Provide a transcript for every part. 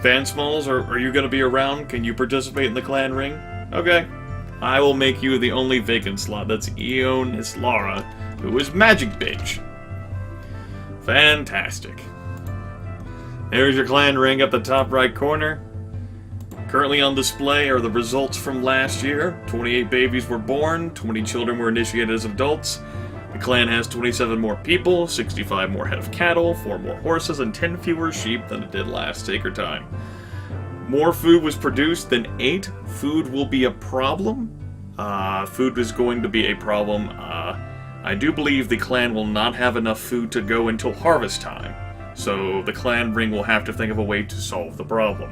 Van Smalls, are you going to be around? Can you participate in the clan ring? Okay. I will make you the only vacant slot. That's Eon Islara, who is Magic Bitch. Fantastic. There's your clan ring up the top right corner. Currently on display are the results from last year. 28 babies were born, 20 children were initiated as adults. The clan has 27 more people, 65 more head of cattle, 4 more horses, and 10 fewer sheep than it did last Taker time. More food was produced than 8. Food will be a problem. Food is going to be a problem. I do believe the clan will not have enough food to go until harvest time. So the clan ring will have to think of a way to solve the problem.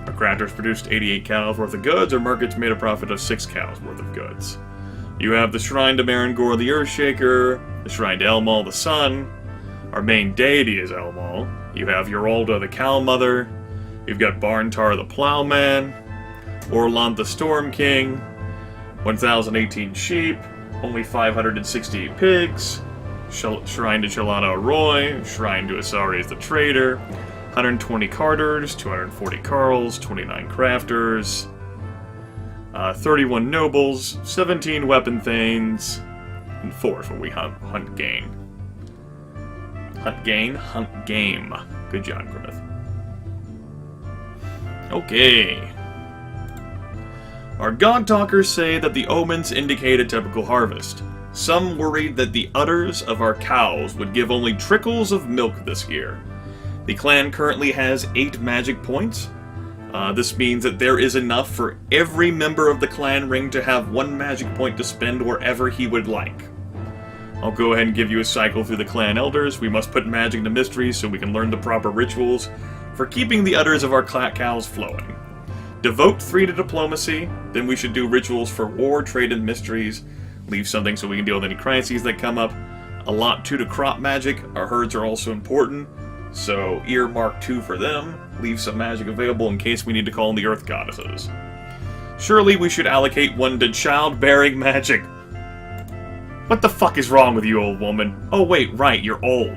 Our crafters produced 88 cows worth of goods. Our markets made a profit of 6 cows worth of goods. You have the Shrine to Marangor the Earthshaker, the Shrine to Elmal the Sun. Our main deity is Elmal. You have Yorolda the Cow Mother. You've got Barntar the Plowman, Orlant the Storm King, 1,018 sheep, only 568 pigs, Shrine to Chalana Roy, Shrine to Asaris the Trader, 120 carters, 240 carls, 29 crafters, 31 nobles, 17 weapon thanes, and 4 for we hunt gain. Hunt gain, hunt game. Good job, Grimith. Okay. Our God Talkers say that the omens indicate a typical harvest. Some worried that the udders of our cows would give only trickles of milk this year. The clan currently has 8 magic points. This means that there is enough for every member of the clan ring to have 1 magic point to spend wherever he would like. I'll go ahead and give you a cycle through the clan elders. We must put magic into mysteries so we can learn the proper rituals for keeping the udders of our cows flowing. Devote 3 to diplomacy, then we should do rituals for war, trade, and mysteries. Leave something so we can deal with any crises that come up. Allot 2 to crop magic. Our herds are also important, so earmark 2 for them. Leave some magic available in case we need to call in the earth goddesses. Surely we should allocate 1 to childbearing magic. What the fuck is wrong with you, old woman? Oh wait, right, you're old.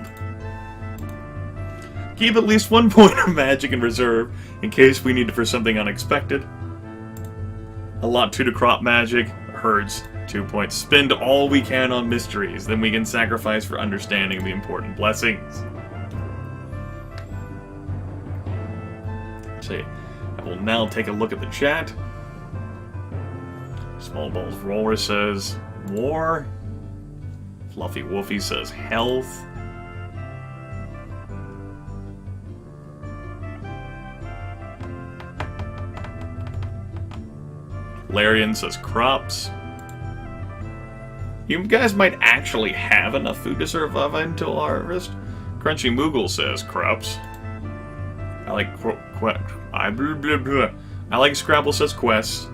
Keep at least 1 point of magic in reserve, in case we need it for something unexpected. Allot 2 to crop magic, herds 2 points. Spend all we can on mysteries, then we can sacrifice for understanding the important blessings. See, I will now take a look at the chat. Small Balls Roller says war. Fluffy Wolfie says health. Larian says crops. You guys might actually have enough food to survive until harvest. Crunchy Moogle says crops. I like Scrabble says quests.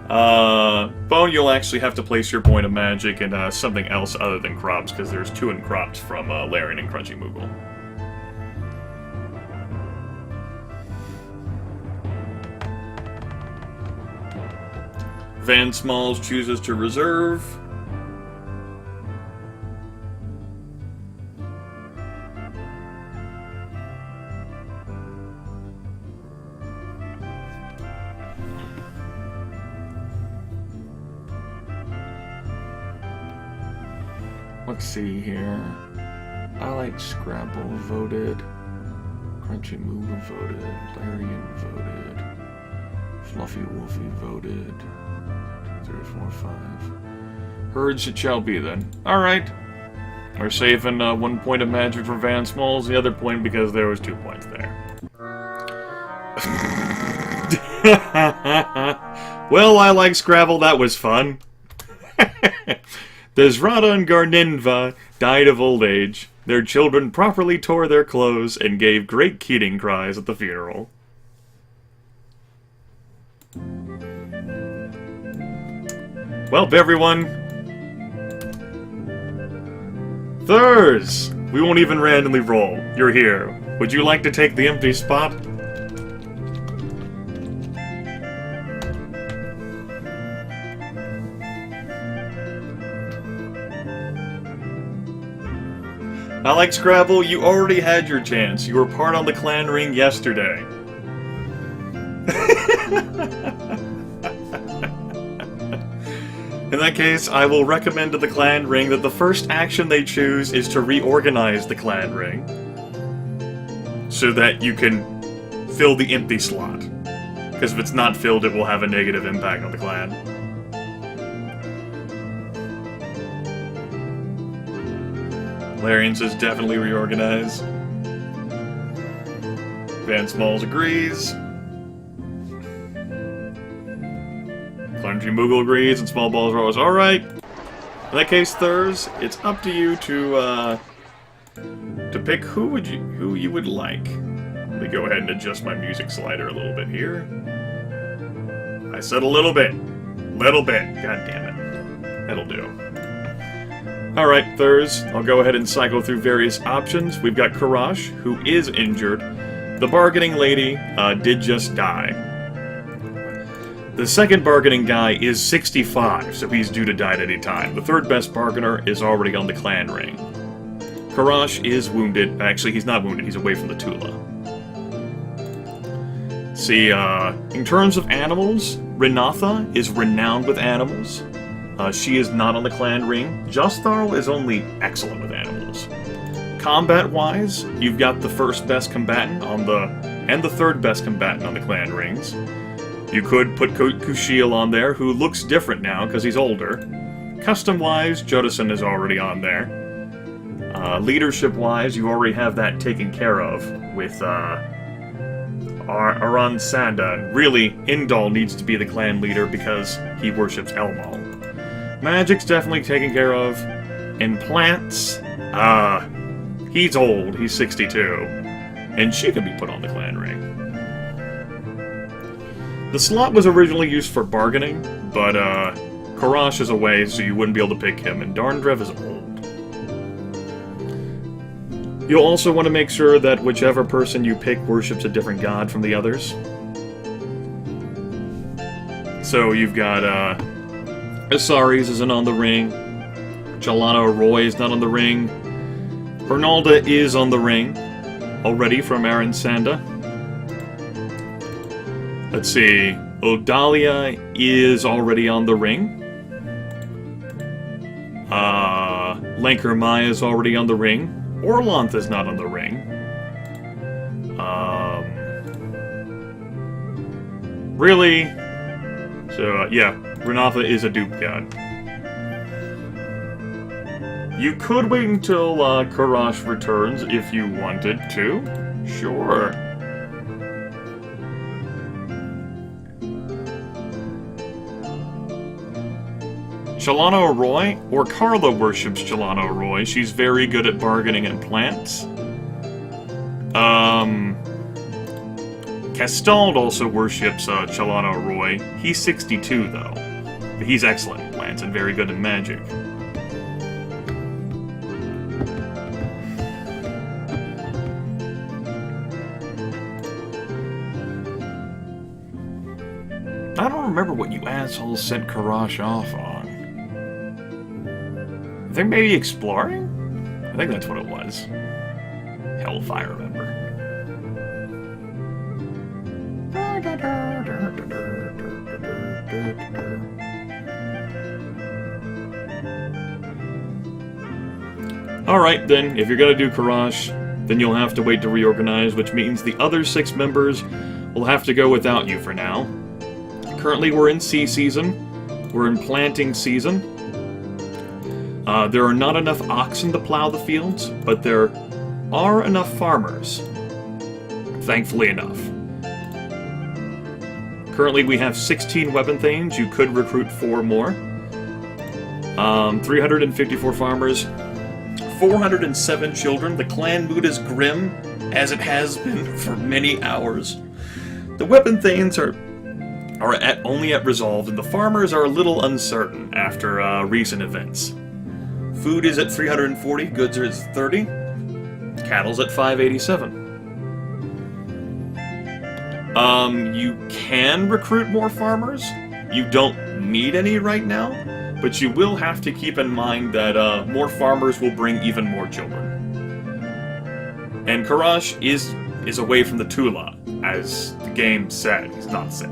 Bone, you'll actually have to place your point of magic in something else other than crops, because there's 2 in crops from Larian and Crunchy Moogle. Van Smalls chooses to reserve. Let's see here. I like Scrabble voted. Crunchy Moogle voted. Larian voted. Fluffy Wolfie voted. 2, 3, 4, 5. Herds it shall be then. Alright. We're saving 1 point of magic for Van Smalls, the other point because there was 2 points there. Well, I like Scrabble, that was fun. Desrata and Garninva died of old age. Their children properly tore their clothes and gave great Keating cries at the funeral. Well, everyone. Thurs! We won't even randomly roll. You're here. Would you like to take the empty spot? I like Scrabble, you already had your chance. You were part on the clan ring yesterday. In that case, I will recommend to the clan ring that the first action they choose is to reorganize the clan ring, so that you can fill the empty slot. Because if it's not filled, it will have a negative impact on the clan. Larian says definitely reorganize. Van Smalls agrees. Clungy Moogle agrees, and Small Balls are always alright. In that case, Thurs, it's up to you to pick who you would like. Let me go ahead and adjust my music slider a little bit here. I said a little bit. Little bit. God damn it. That'll do. Alright, Thurs, I'll go ahead and cycle through various options. We've got Karash, who is injured. The bargaining lady did just die. The second bargaining guy is 65, so he's due to die at any time. The third best bargainer is already on the clan ring. Karash is wounded. Actually, he's not wounded, he's away from the Tula. See, in terms of animals, Renatha is renowned with animals. She is not on the clan ring. Justharl is only excellent with animals. Combat-wise, you've got the first best combatant and the third best combatant on the clan rings. You could put Kushiel on there, who looks different now because he's older. Custom-wise, Judison is already on there. Leadership-wise, you already have that taken care of with Aran Sanda. Really, Indal needs to be the clan leader because he worships Elmal. Magic's definitely taken care of. And plants, he's old, he's 62. And she can be put on the clan ring. The slot was originally used for bargaining, but Karash is away, so you wouldn't be able to pick him, and Darndrev is old. You'll also want to make sure that whichever person you pick worships a different god from the others. So you've got, Asaris isn't on the ring, Chalano Roy is not on the ring, Bernalda is on the ring, already from Aran Sanda. Let's see, Odalia is already on the ring. Lanker Maya is already on the ring. Orlanth is not on the ring. Really? So, yeah, Renatha is a dupe god. You could wait until Karash returns if you wanted to. Sure. Chalano Roy, or Carla worships Chalano Roy. She's very good at bargaining and plants. Castald also worships Chalano Roy. He's 62, though. But he's excellent in plants and very good in magic. I don't remember what you assholes sent Karash off on. I think maybe exploring? I think that's what it was. Hell if I remember. Alright then, if you're gonna do Karash, then you'll have to wait to reorganize, which means the other 6 members will have to go without you for now. Currently we're in sea season. We're in planting season. There are not enough oxen to plow the fields, but there are enough farmers. Thankfully enough. Currently we have 16 weapon thanes. You could recruit 4 more. 354 farmers. 407 children. The clan mood is grim, as it has been for many hours. The weapon thanes are only at resolved, and the farmers are a little uncertain after recent events. Food is at 340, goods are at 30, cattle's at 587. You can recruit more farmers. You don't need any right now, but you will have to keep in mind that more farmers will bring even more children. And Karash is away from the Tula, as the game said. He's not sick.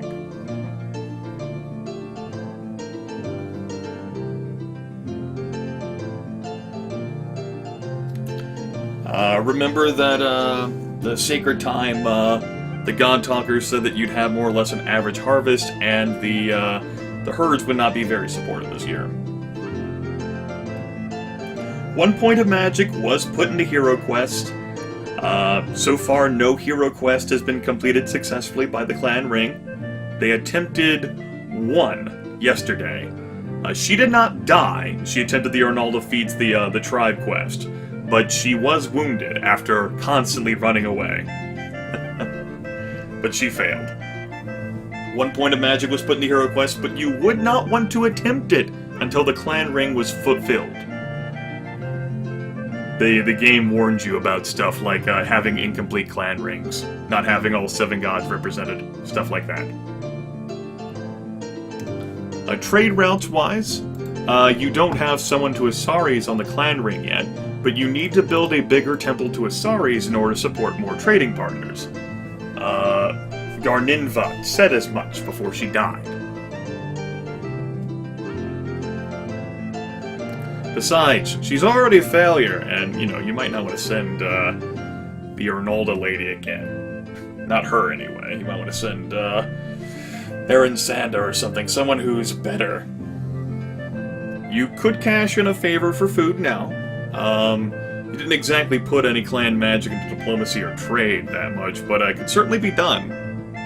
Remember that the sacred time, the God Talkers said that you'd have more or less an average harvest, and the herds would not be very supportive this year. 1 point of magic was put into Hero Quest. So far, no Hero Quest has been completed successfully by the Clan Ring. They attempted one yesterday. She did not die. She attempted the Arnaldo Feeds the Tribe quest, but she was wounded after constantly running away. But she failed. 1 point of magic was put in the Hero Quest, but you would not want to attempt it until the Clan Ring was fulfilled. The game warned you about stuff like having incomplete clan rings, not having all 7 gods represented, stuff like that. Trade routes-wise, you don't have someone to Asaris on the clan ring yet, but you need to build a bigger temple to Asaris in order to support more trading partners. Garninva said as much before she died. Besides, she's already a failure, and, you know, you might not want to send, the Arnalda lady again. Not her, anyway. You might want to send, Erin Sanda or something, someone who's better. You could cash in a favor for food now. You didn't exactly put any clan magic into diplomacy or trade that much, but it could certainly be done,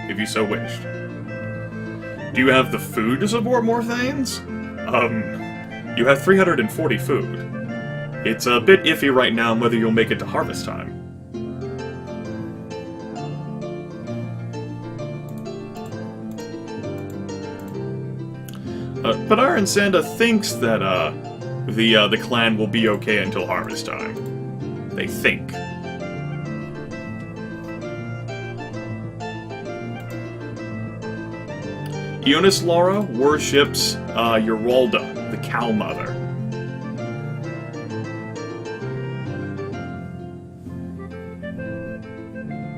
if you so wished. Do you have the food to support more Thanes? You have 340 food. It's a bit iffy right now on whether you'll make it to harvest time. But Iron Sanda thinks that the clan will be okay until harvest time. They think. Eunice Laura worships Uralda, the cow mother.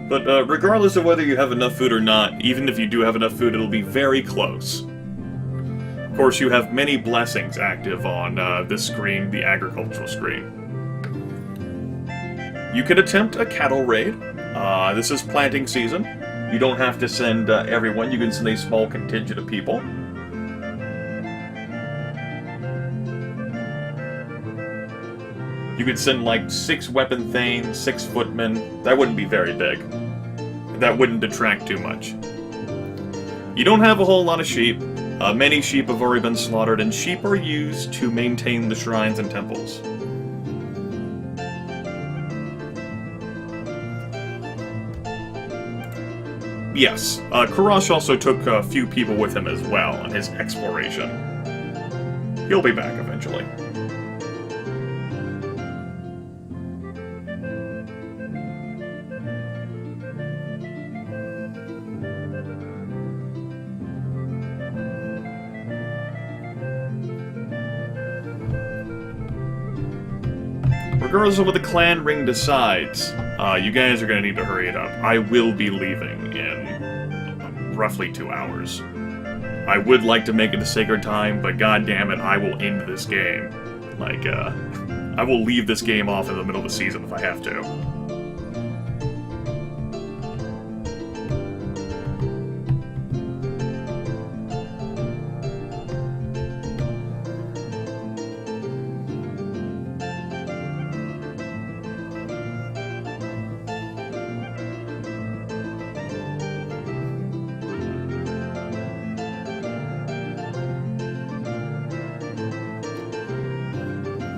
But regardless of whether you have enough food or not, even if you do have enough food, it'll be very close. Of course, you have many blessings active on this screen, the agricultural screen. You could attempt a cattle raid. This is planting season. You don't have to send everyone, you can send a small contingent of people. You could send like 6 weapon thanes, 6 footmen. That wouldn't be very big. That wouldn't detract too much. You don't have a whole lot of sheep. Many sheep have already been slaughtered, and sheep are used to maintain the shrines and temples. Yes, Karash also took a few people with him as well on his exploration. He'll be back eventually. Regardless of what the clan ring decides, you guys are going to need to hurry it up. I will be leaving in roughly 2 hours. I would like to make it a sacred time, but goddammit, I will end this game. Like, I will leave this game off in the middle of the season if I have to.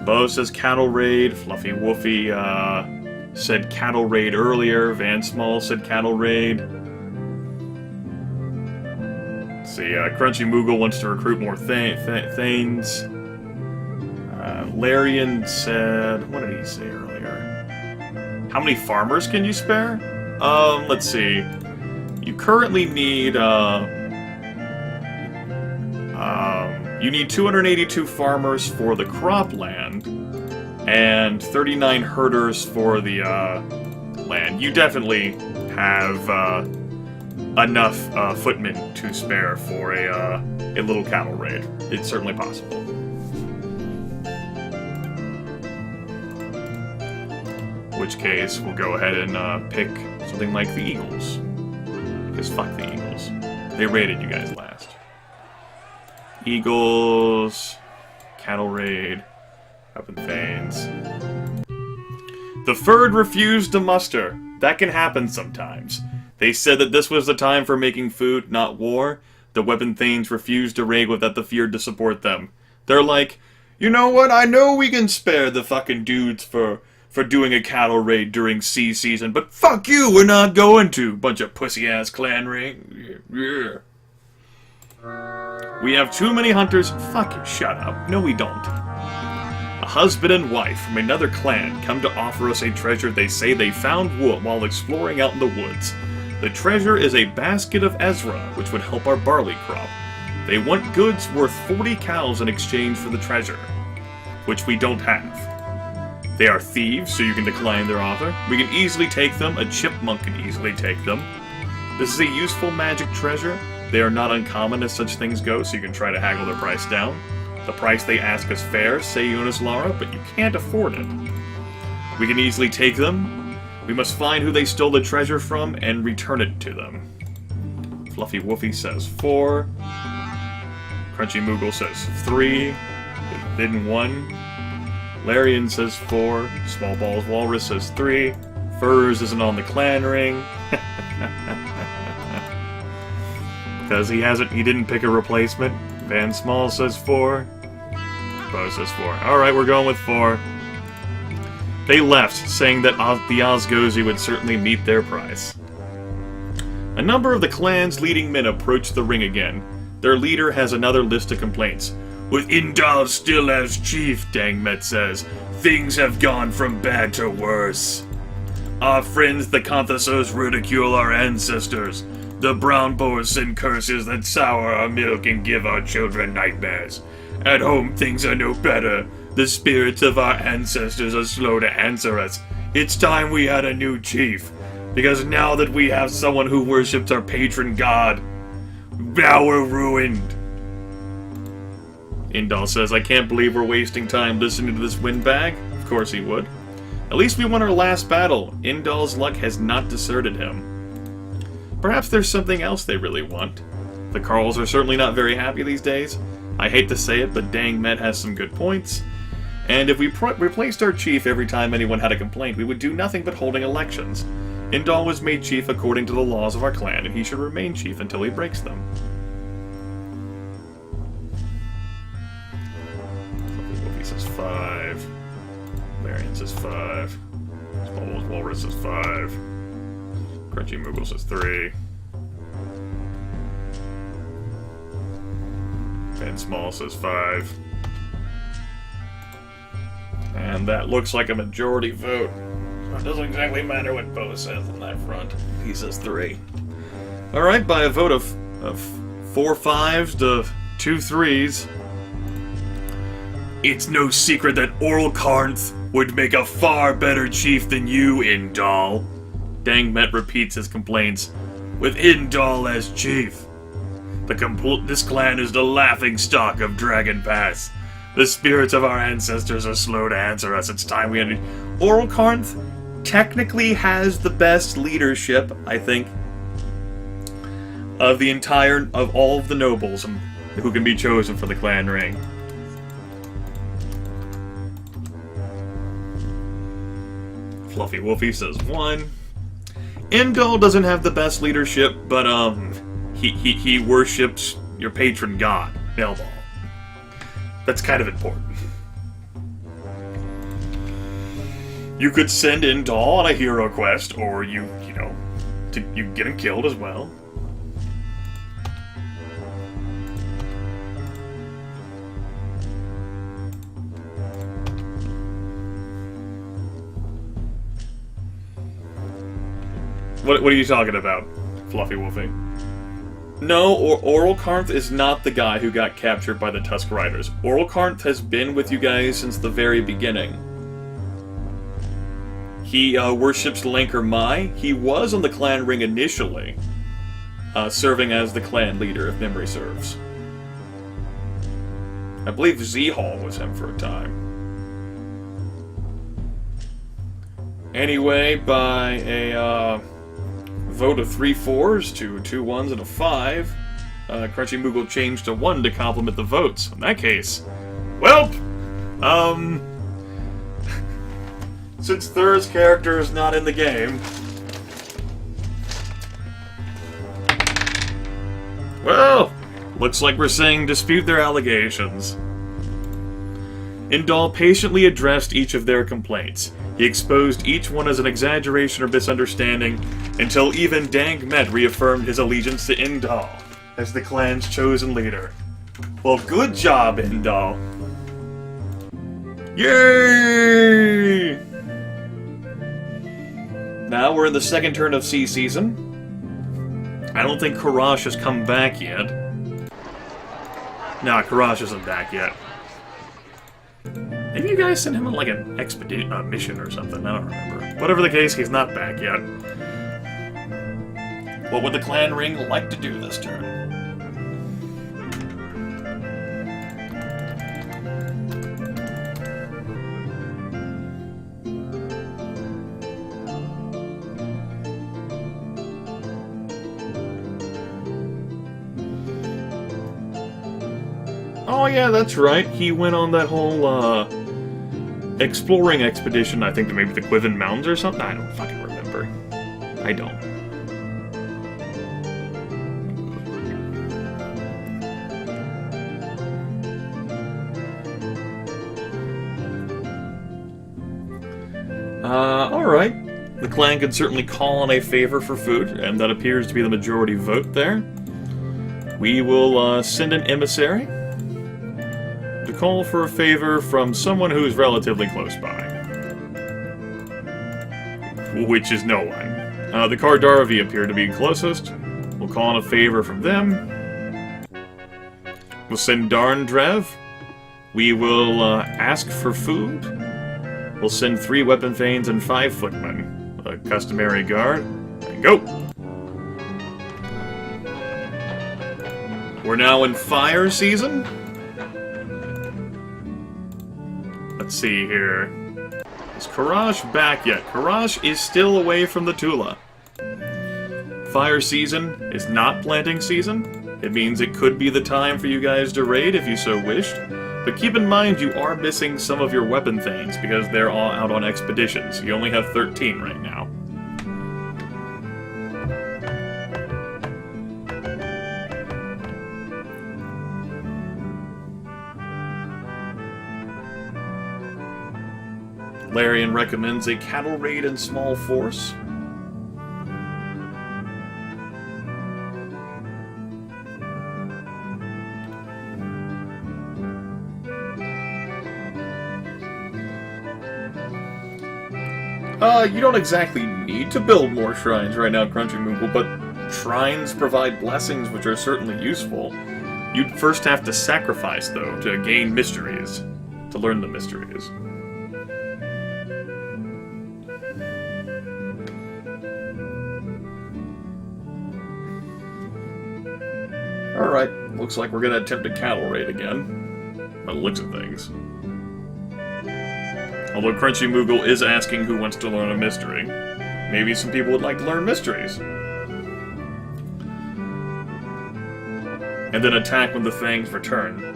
Bo says cattle raid. Fluffy Woofy said cattle raid earlier. Van Small said cattle raid. Let's see, Crunchy Moogle wants to recruit more Thanes. Larian said... What did he say earlier? How many farmers can you spare? Let's see. You currently need... you need 282 farmers for the cropland, and 39 herders for the land. You definitely have enough footmen to spare for a little cattle raid. It's certainly possible. In which case, we'll go ahead and pick something like the Eagles. Because fuck the Eagles. They raided you guys last. Eagles, cattle raid, weapon thanes. The Ferd refused to muster. That can happen sometimes. They said that this was the time for making food, not war. The weapon thanes refused to raid without the Ferd to support them. They're like, you know what, I know we can spare the fucking dudes for doing a cattle raid during sea season, but fuck you, we're not going to, bunch of pussy-ass clan raid. Yeah. We have too many hunters. Fuck you, shut up. No, we don't. A husband and wife from another clan come to offer us a treasure they say they found while exploring out in the woods. The treasure is a basket of Ezra, which would help our barley crop. They want goods worth 40 cows in exchange for the treasure, which we don't have. They are thieves, so you can decline their offer. We can easily take them. A chipmunk can easily take them. This is a useful magic treasure. They are not uncommon as such things go, so you can try to haggle their price down. The price they ask is fair, say Eunice Lara, but you can't afford it. We can easily take them. We must find who they stole the treasure from and return it to them. Fluffy Woofy says 4. Crunchy Moogle says 3. Hidden 1. Larian says 4. Small Balls Walrus says 3. Furs isn't on the clan ring. Because he didn't pick a replacement. Van Small says 4. Bo says 4. Alright, we're going with 4. They left, saying that the Osgozi would certainly meet their price. A number of the clan's leading men approach the ring again. Their leader has another list of complaints. With Indal still as chief, Dangmet says, things have gone from bad to worse. Our friends the Conthasos ridicule our ancestors. The brown boars send curses that sour our milk and give our children nightmares. At home things are no better. The spirits of our ancestors are slow to answer us. It's time we had a new chief. Because now that we have someone who worships our patron god, now we're ruined. Indal says, I can't believe we're wasting time listening to this windbag. Of course he would. At least we won our last battle. Indal's luck has not deserted him. Perhaps there's something else they really want. The Carls are certainly not very happy these days. I hate to say it, but Dang Met has some good points. And if we replaced our chief every time anyone had a complaint, we would do nothing but holding elections. Indal was made chief according to the laws of our clan, and he should remain chief until he breaks them. Wolfie says 5. Larian says 5. Small Walrus says 5. Crunchy Moogle says 3. Van Small says 5. And that looks like a majority vote. So it doesn't exactly matter what Bo says on that front. He says 3. Alright, by a vote of 4 5s to 2 3s. It's no secret that Oral Karnth would make a far better chief than you, Indal. Dangmet repeats his complaints. With Indal as chief. This clan is the laughing stock of Dragon Pass. The spirits of our ancestors are slow to answer us. It's time we ended. Oral Karnth technically has the best leadership, I think, of all of the nobles who can be chosen for the clan ring. Fluffy Wolfie says 1. Indal doesn't have the best leadership, but he worships your patron god, Elbal. That's kind of important. You could send Indal on a hero quest, or you get him killed as well. What are you talking about, Fluffy Wolfie? No, Oral Karnth is not the guy who got captured by the Tusk Riders. Oral Karnth has been with you guys since the very beginning. He worships Lanker Mai. He was on the clan ring initially, serving as the clan leader, if memory serves. I believe Z-Hall was him for a time. Anyway, by a vote of 3 4s to 2 1s and a 5, Crunchy Moogle changed to 1 to complement the votes. In that case, well, since Thur's character is not in the game, well, looks like we're saying dispute their allegations. Indal patiently addressed each of their complaints. He exposed each one as an exaggeration or misunderstanding, until even Dang Met reaffirmed his allegiance to Indal as the clan's chosen leader. Well, good job, Indal. Yay! Now we're in the second turn of Sea Season. I don't think Karash has come back yet. Nah, Karash isn't back yet. Maybe you guys sent him on like an expedition, mission or something, I don't remember. Whatever the case, he's not back yet. What would the clan ring like to do this turn? Oh yeah, that's right. He went on that whole, exploring expedition, I think to maybe the Quiven Mountains or something? I don't fucking remember. I don't. Alright. The clan could certainly call on a favor for food, and that appears to be the majority vote there. We will, send an emissary to call for a favor from someone who's relatively close by. Which is no one. The Kardarvi appear to be closest. We'll call on a favor from them. We'll send Darndrev. We will ask for food. We'll send 3 weapon thanes and 5 footmen. A customary guard. And go! We're now in fire season. Let's see here. Is Karash back yet? Karash is still away from the Tula. Fire season is not planting season. It means it could be the time for you guys to raid if you so wished. But keep in mind you are missing some of your weapon things because they're all out on expeditions. You only have 13 right now. Larian recommends a cattle raid in small force. You don't exactly need to build more shrines right now, Crunchy Moogle, but shrines provide blessings which are certainly useful. You'd first have to sacrifice, though, to gain mysteries, to learn the mysteries. Alright, looks like we're gonna attempt a cattle raid again. By the looks of things. Although Crunchy Moogle is asking who wants to learn a mystery. Maybe some people would like to learn mysteries. And then attack when the Thanes return.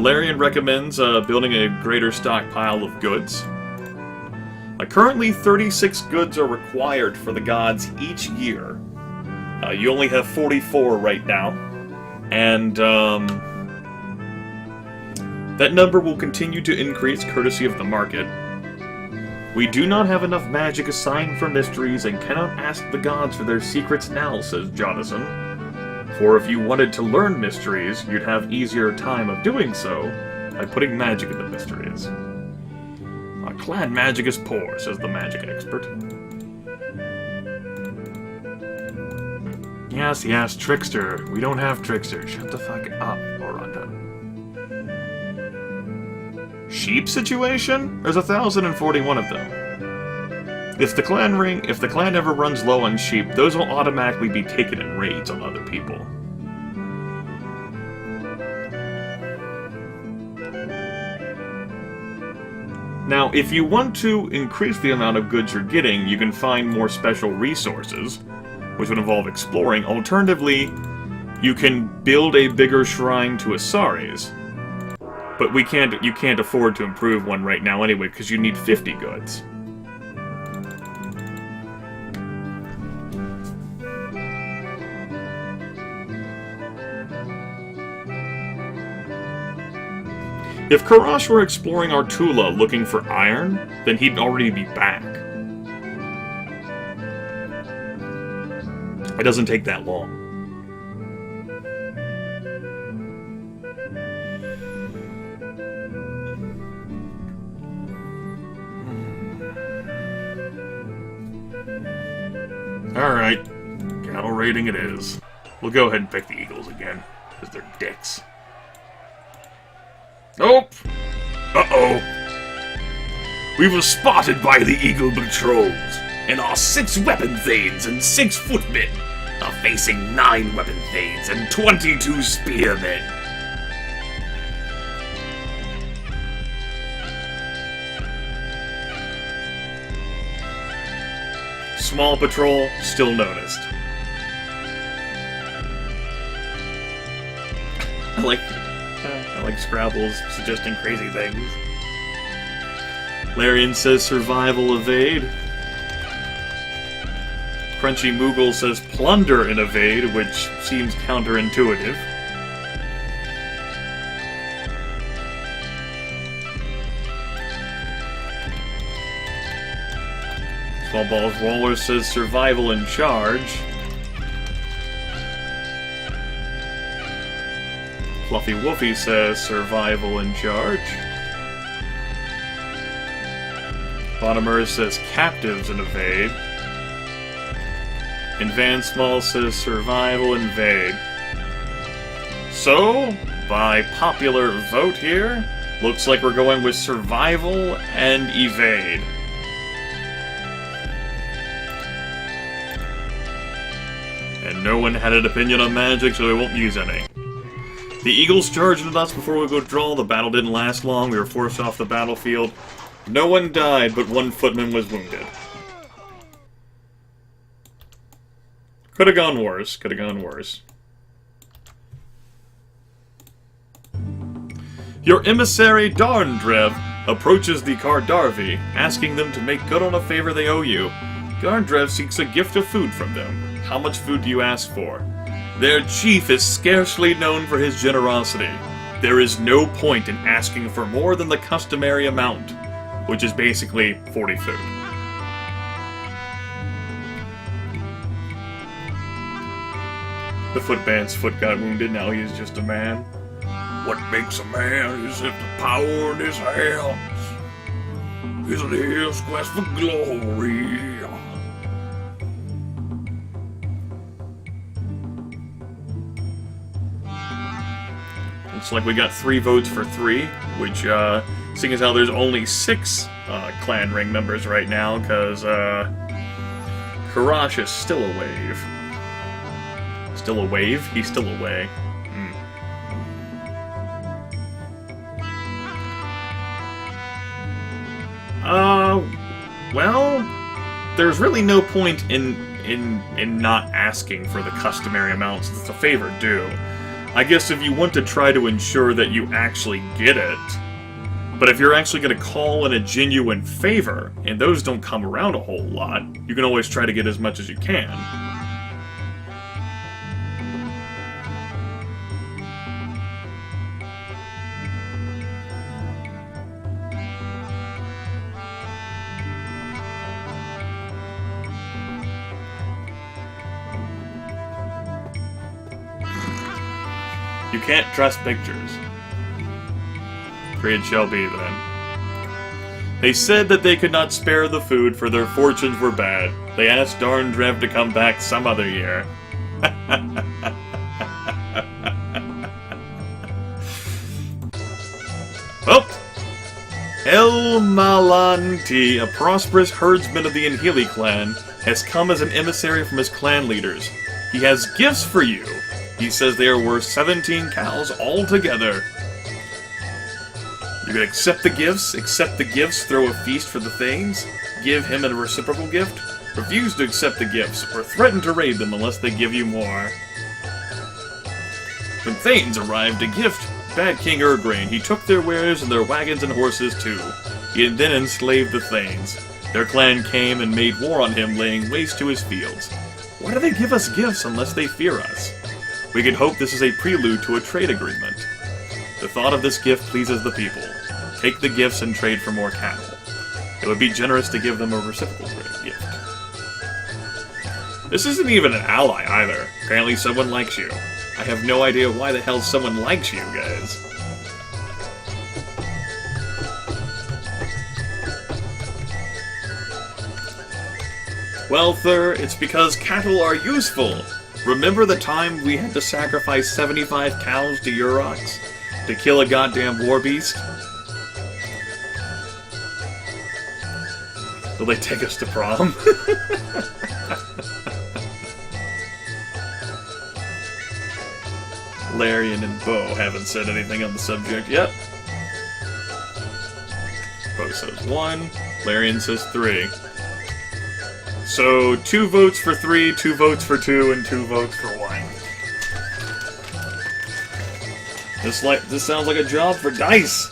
Larian recommends building a greater stockpile of goods. Currently, 36 goods are required for the gods each year. You only have 44 right now. And, that number will continue to increase courtesy of the market. We do not have enough magic assigned for mysteries and cannot ask the gods for their secrets now, says Jonathan. For if you wanted to learn mysteries, you'd have easier time of doing so by putting magic in the mysteries. Clan magic is poor, says the magic expert. Yes, Trickster. We don't have Trickster. Shut the fuck up, Oranda. sheep situation? There's 1,041 of them. If the clan ever runs low on sheep, those will automatically be taken in raids on other people. Now, if you want to increase the amount of goods you're getting, you can find more special resources, which would involve exploring. Alternatively, you can build a bigger shrine to Asares. But you can't afford to improve one right now anyway, because you need 50 goods. If Karash were exploring Artula looking for iron, then he'd already be back. It doesn't take that long. Alright, cattle raiding it is. We'll go ahead and pick the eagles again, because they're dicks. Nope! Uh-oh. We were spotted by the Eagle Patrols, and our 6 weapon thanes and 6 footmen are facing 9 weapon thanes and 22 spearmen. Small patrol, still noticed. I like Scrabble's suggesting crazy things. Larian says survival evade. Crunchy Moogle says plunder and evade, which seems counterintuitive. Small Balls Roller says survival and charge. Fluffy Woofy says survival and charge. Bottomer says captives and evade. And Van Small says survival and evade. So, by popular vote here, looks like we're going with survival and evade. And no one had an opinion on magic, so we won't use any. The Eagles charged at us before we could withdraw. The battle didn't last long. We were forced off the battlefield. No one died, but 1 footman was wounded. Could have gone worse. Could have gone worse. Your emissary, Darndrev, approaches the Kardarvi, asking them to make good on a favor they owe you. Darndrev seeks a gift of food from them. How much food do you ask for? Their chief is scarcely known for his generosity. There is no point in asking for more than the customary amount, which is basically 40 food. The footman's foot got wounded, now he is just a man. What makes a man is if the power in his hands isn't his quest for glory. Looks like we got 3 votes for 3, which, seeing as how there's only 6 clan ring members right now, because Karash is still a wave. Still a wave? He's still away. Well, there's really no point in not asking for the customary amounts that the favor due. I guess if you want to try to ensure that you actually get it, but if you're actually going to call in a genuine favor, and those don't come around a whole lot, you can always try to get as much as you can. You can't trust pictures. Agreed shall be, then. They said that they could not spare the food, for their fortunes were bad. They asked Darndrev to come back some other year. Oh! El Malanti, a prosperous herdsman of the Inhili clan, has come as an emissary from his clan leaders. He has gifts for you. He says they are worth 17 cows altogether. You can accept the gifts, throw a feast for the Thanes, give him a reciprocal gift, refuse to accept the gifts, or threaten to raid them unless they give you more. When Thanes arrived to gift Bad King Urgrain, he took their wares and their wagons and horses too. He had then enslaved the Thanes. Their clan came and made war on him, laying waste to his fields. Why do they give us gifts unless they fear us? We can hope this is a prelude to a trade agreement. The thought of this gift pleases the people. Take the gifts and trade for more cattle. It would be generous to give them a reciprocal gift. This isn't even an ally either. Apparently someone likes you. I have no idea why the hell someone likes you, guys. Well, Thur, it's because cattle are useful. Remember the time we had to sacrifice 75 cows to Urox to kill a goddamn war beast? Will they take us to prom? Larian and Bo haven't said anything on the subject yet. Bo says 1, Larian says 3. So 2 votes for 3, 2 votes for 2, and 2 votes for 1. This sounds like a job for DICE.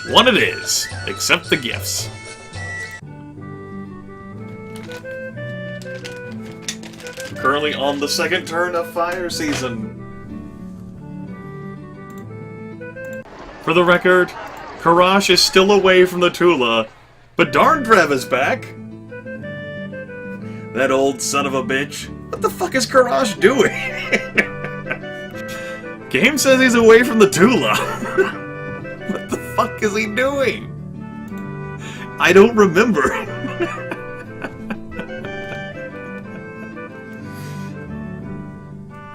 One it is. Accept the gifts. Currently on the second turn of fire season. For the record, Karash is still away from the Tula, but Darndrev is back. That old son of a bitch. What the fuck is Karash doing? Game says he's away from the Tula. What the fuck is he doing? I don't remember.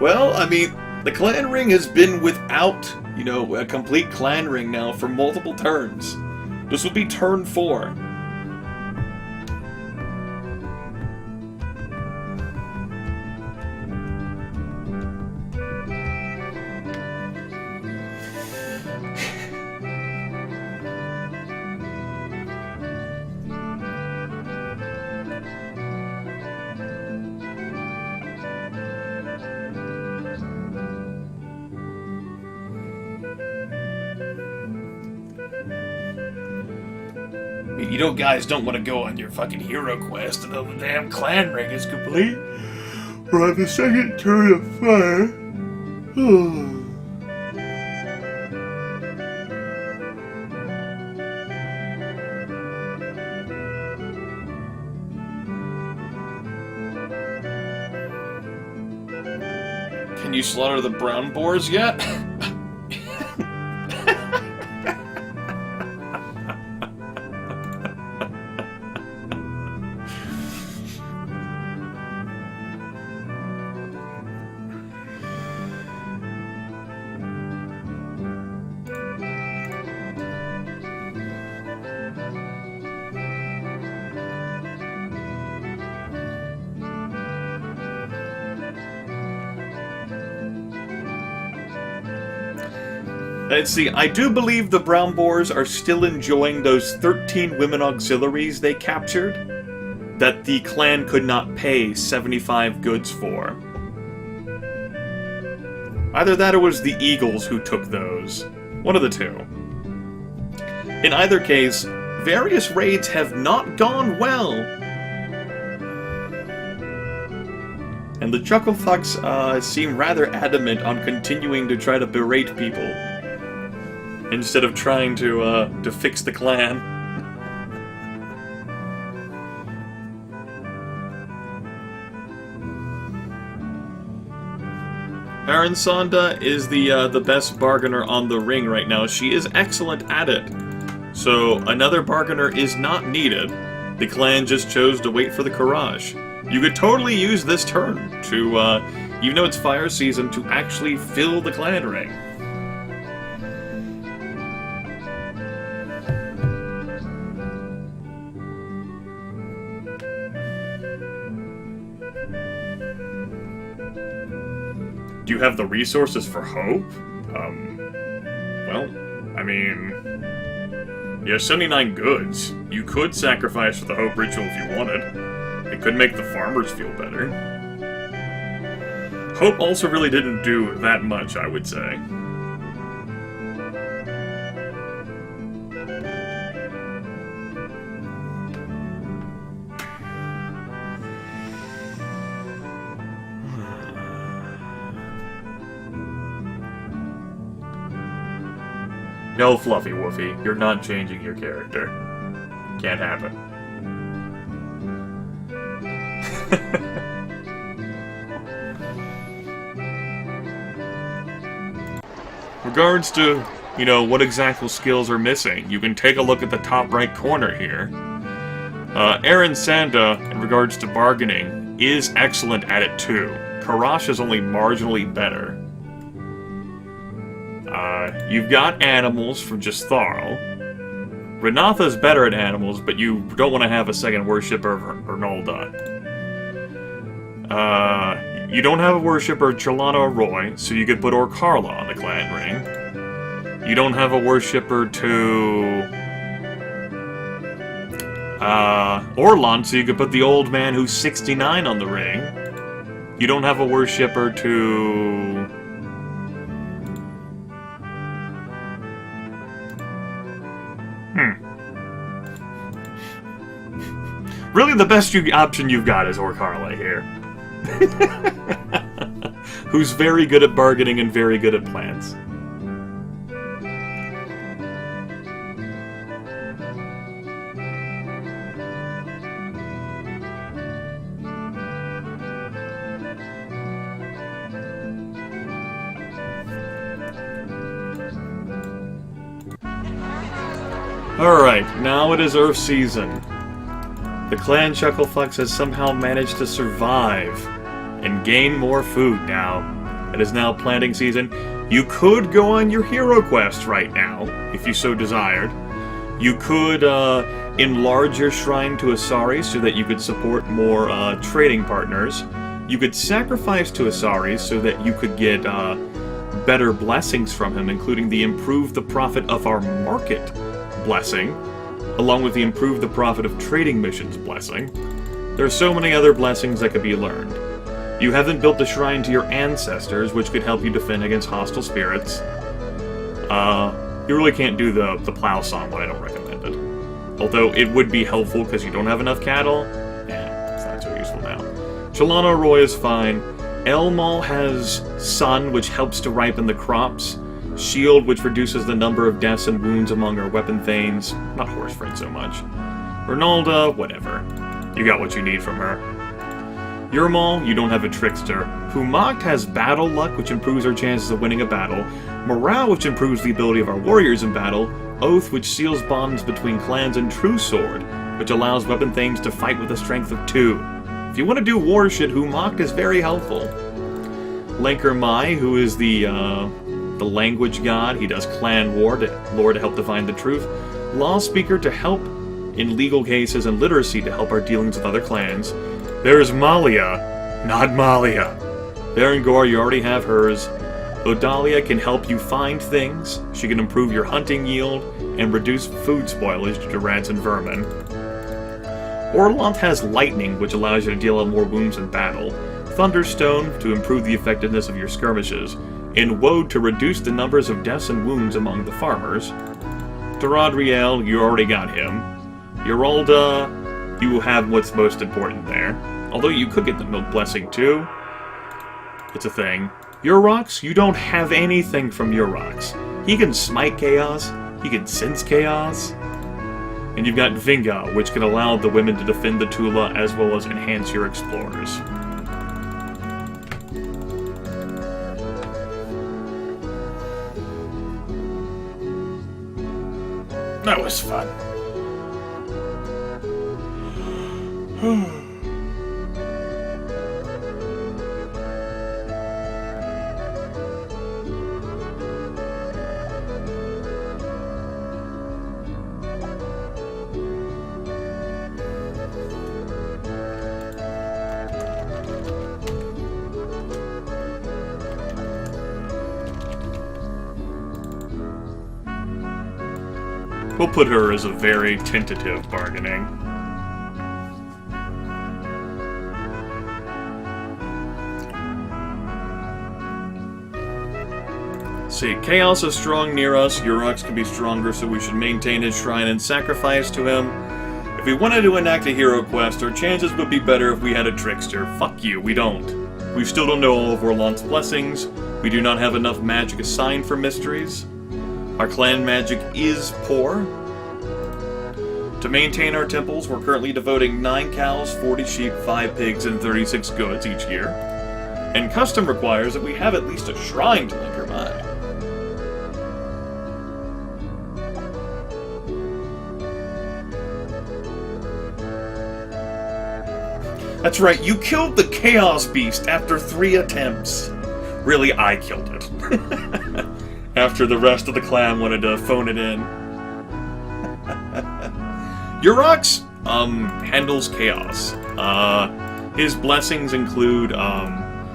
Well, I mean, the clan ring has been without, you know, a complete clan ring now for multiple turns. This would be turn 4. You know, guys don't want to go on your fucking hero quest until the damn clan ring is complete. We're on the second turn of fire. Can you slaughter the brown boars yet? Let's see, I do believe the Brown Boars are still enjoying those 13 women auxiliaries they captured that the clan could not pay 75 goods for. Either that or was the Eagles who took those. One of the two. In either case, various raids have not gone well. And the Chucklefucks seem rather adamant on continuing to try to berate people, instead of trying to fix the clan. Arinsonda is the best bargainer on the ring right now. She is excellent at it. So another bargainer is not needed. The clan just chose to wait for the Courage. You could totally use this turn to, even though it's fire season, to actually fill the clan ring. Do you have the resources for hope? Well, I mean... You have 79 goods. You could sacrifice for the hope ritual if you wanted. It could make the farmers feel better. Hope also really didn't do that much, I would say. No, Fluffy Woofy, you're not changing your character. Can't happen. Regards to, you know, what exact skills are missing, you can take a look at the top right corner here. Aaron Sanda, in regards to bargaining, is excellent at it too. Karash is only marginally better. You've got animals from just Tharl. Renatha's better at animals, but you don't want to have a second worshipper of Ernalda. You don't have a worshipper of Chalana or Roy, so you could put Orkarla on the clan ring. You don't have a worshipper to... Orlon, so you could put the old man who's 69 on the ring. You don't have a worshipper to... Really, the best option you've got is Orkarla here. Who's very good at bargaining and very good at plants. Alright, now it is Earth season. The clan Chucklefux has somehow managed to survive and gain more food now. It is now planting season. You could go on your hero quest right now, if you so desired. You could enlarge your shrine to Asari so that you could support more trading partners. You could sacrifice to Asari so that you could get better blessings from him, including the Improve the Profit of Our Market blessing, along with the Improve the Profit of Trading Missions blessing. There are so many other blessings that could be learned. You haven't built the shrine to your ancestors, which could help you defend against hostile spirits. You really can't do the plow song, but I don't recommend it. Although it would be helpful because you don't have enough cattle. Yeah, it's not so useful now. Chalana Roy is fine. Elmal has Sun, which helps to ripen the crops. Shield, which reduces the number of deaths and wounds among our weapon thanes. Not horse friend so much. Ronalda, whatever. You got what you need from her. Yermal, you don't have a trickster. Humoct has battle luck, which improves our chances of winning a battle. Morale, which improves the ability of our warriors in battle. Oath, which seals bonds between clans, and True Sword, which allows weapon thanes to fight with a strength of 2. If you want to do war shit, Humoct is very helpful. Lanker Mai, who is the language god, he does clan lore to help define the truth. Law Speaker to help in legal cases, and literacy to help our dealings with other clans. There's Malia, not Malia. Berengor, you already have hers. Odalia can help you find things. She can improve your hunting yield and reduce food spoilage due to rats and vermin. Orlanth has lightning, which allows you to deal out more wounds in battle. Thunderstone to improve the effectiveness of your skirmishes. And Woad to reduce the numbers of deaths and wounds among the farmers. Taradriel, you already got him. Uralda, you have what's most important there. Although you could get the Milk Blessing too. It's a thing. Urox, you don't have anything from Urox. He can smite chaos, he can sense chaos. And you've got Vinga, which can allow the women to defend the Tula as well as enhance your explorers. That was fun. We'll put her as a very tentative bargaining. See, Chaos is strong near us, Urox can be stronger, so we should maintain his shrine and sacrifice to him. If we wanted to enact a hero quest, our chances would be better if we had a trickster. Fuck you, we don't. We still don't know all of Orlant's blessings. We do not have enough magic assigned for mysteries. Our clan magic is poor. To maintain our temples, we're currently devoting 9 cows, 40 sheep, 5 pigs, and 36 goods each year. And custom requires that we have at least a shrine to link our mind. That's right, you killed the Chaos Beast after 3 attempts. Really, I killed it. After the rest of the clan wanted to phone it in. Urox, handles Chaos. His blessings include,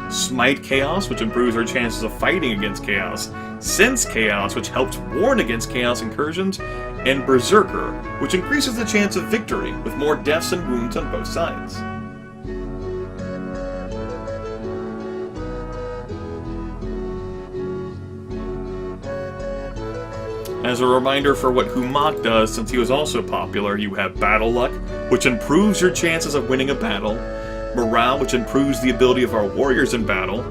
Smite Chaos, which improves our chances of fighting against Chaos. Sense Chaos, which helps warn against Chaos incursions. And Berserker, which increases the chance of victory, with more deaths and wounds on both sides. As a reminder for what Humak does, since he was also popular, you have Battle Luck, which improves your chances of winning a battle, Morale, which improves the ability of our warriors in battle,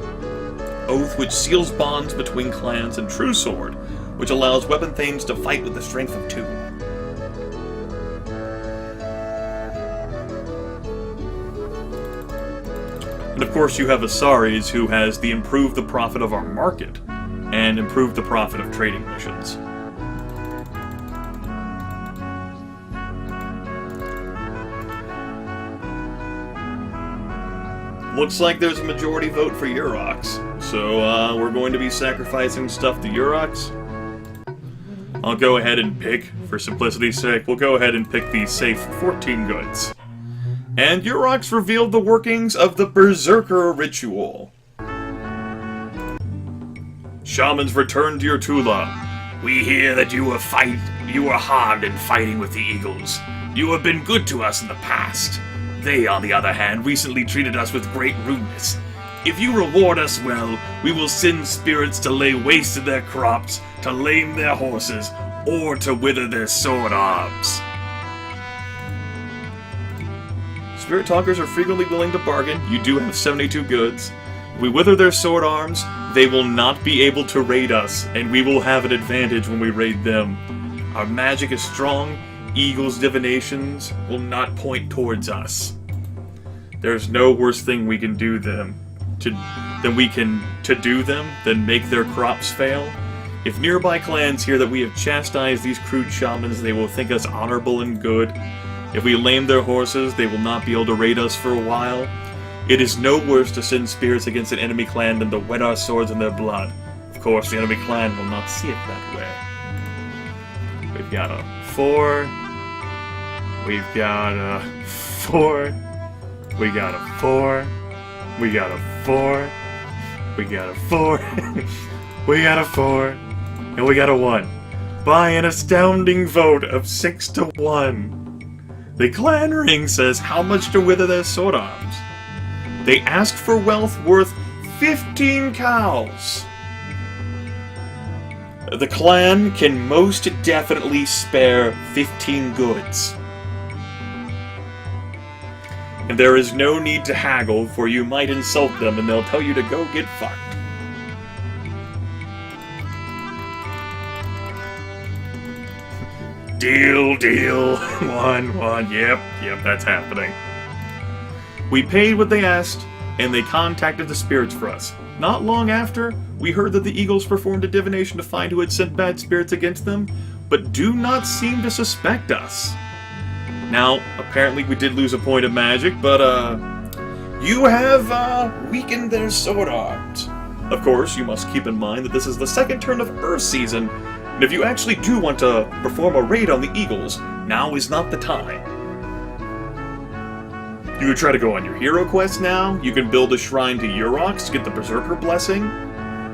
Oath, which seals bonds between clans, and True Sword, which allows weapon thanes to fight with the strength of 2. And of course you have Asaris, who has the Improve the Profit of Our Market, and Improve the Profit of Trading Missions. Looks like there's a majority vote for Urox, so we're going to be sacrificing stuff to Urox. I'll go ahead and pick, for simplicity's sake, we'll go ahead and pick the safe 14 goods. And Urox revealed the workings of the Berserker ritual. Shamans, return to your Tula. We hear that you were harmed in fighting with the Eagles. You have been good to us in the past. They, on the other hand, recently treated us with great rudeness. If you reward us well, we will send spirits to lay waste to their crops, to lame their horses, or to wither their sword arms. Spirit Talkers are frequently willing to bargain. You do have 72 goods. If we wither their sword arms, they will not be able to raid us, and we will have an advantage when we raid them. Our magic is strong. Eagle's divinations will not point towards us. There's no worse thing we can do than make their crops fail. If nearby clans hear that we have chastised these crude shamans, they will think us honorable and good. If we lame their horses, they will not be able to raid us for a while. It is no worse to send spirits against an enemy clan than to wet our swords in their blood. Of course, the enemy clan will not see it that way. We've got a 4. We've got a 4. We got a 4. We got a 4. We got a 4. We got a 4. And we got a 1. By an astounding vote of 6-1. The clan ring says how much to wither their sword arms. They ask for wealth worth 15 cows. The clan can most definitely spare 15 goods. And there is no need to haggle, for you might insult them and they'll tell you to go get fucked. Deal, deal. 1-1. Yep, that's happening. We paid what they asked, and they contacted the spirits for us. Not long after, we heard that the Eagles performed a divination to find who had sent bad spirits against them, but do not seem to suspect us. Now, apparently we did lose a point of magic, but, you have, weakened their sword arms. Of course, you must keep in mind that this is the second turn of Earth season, and if you actually do want to perform a raid on the Eagles, now is not the time. You could try to go on your hero quest now, you can build a shrine to Urox to get the Berserker blessing,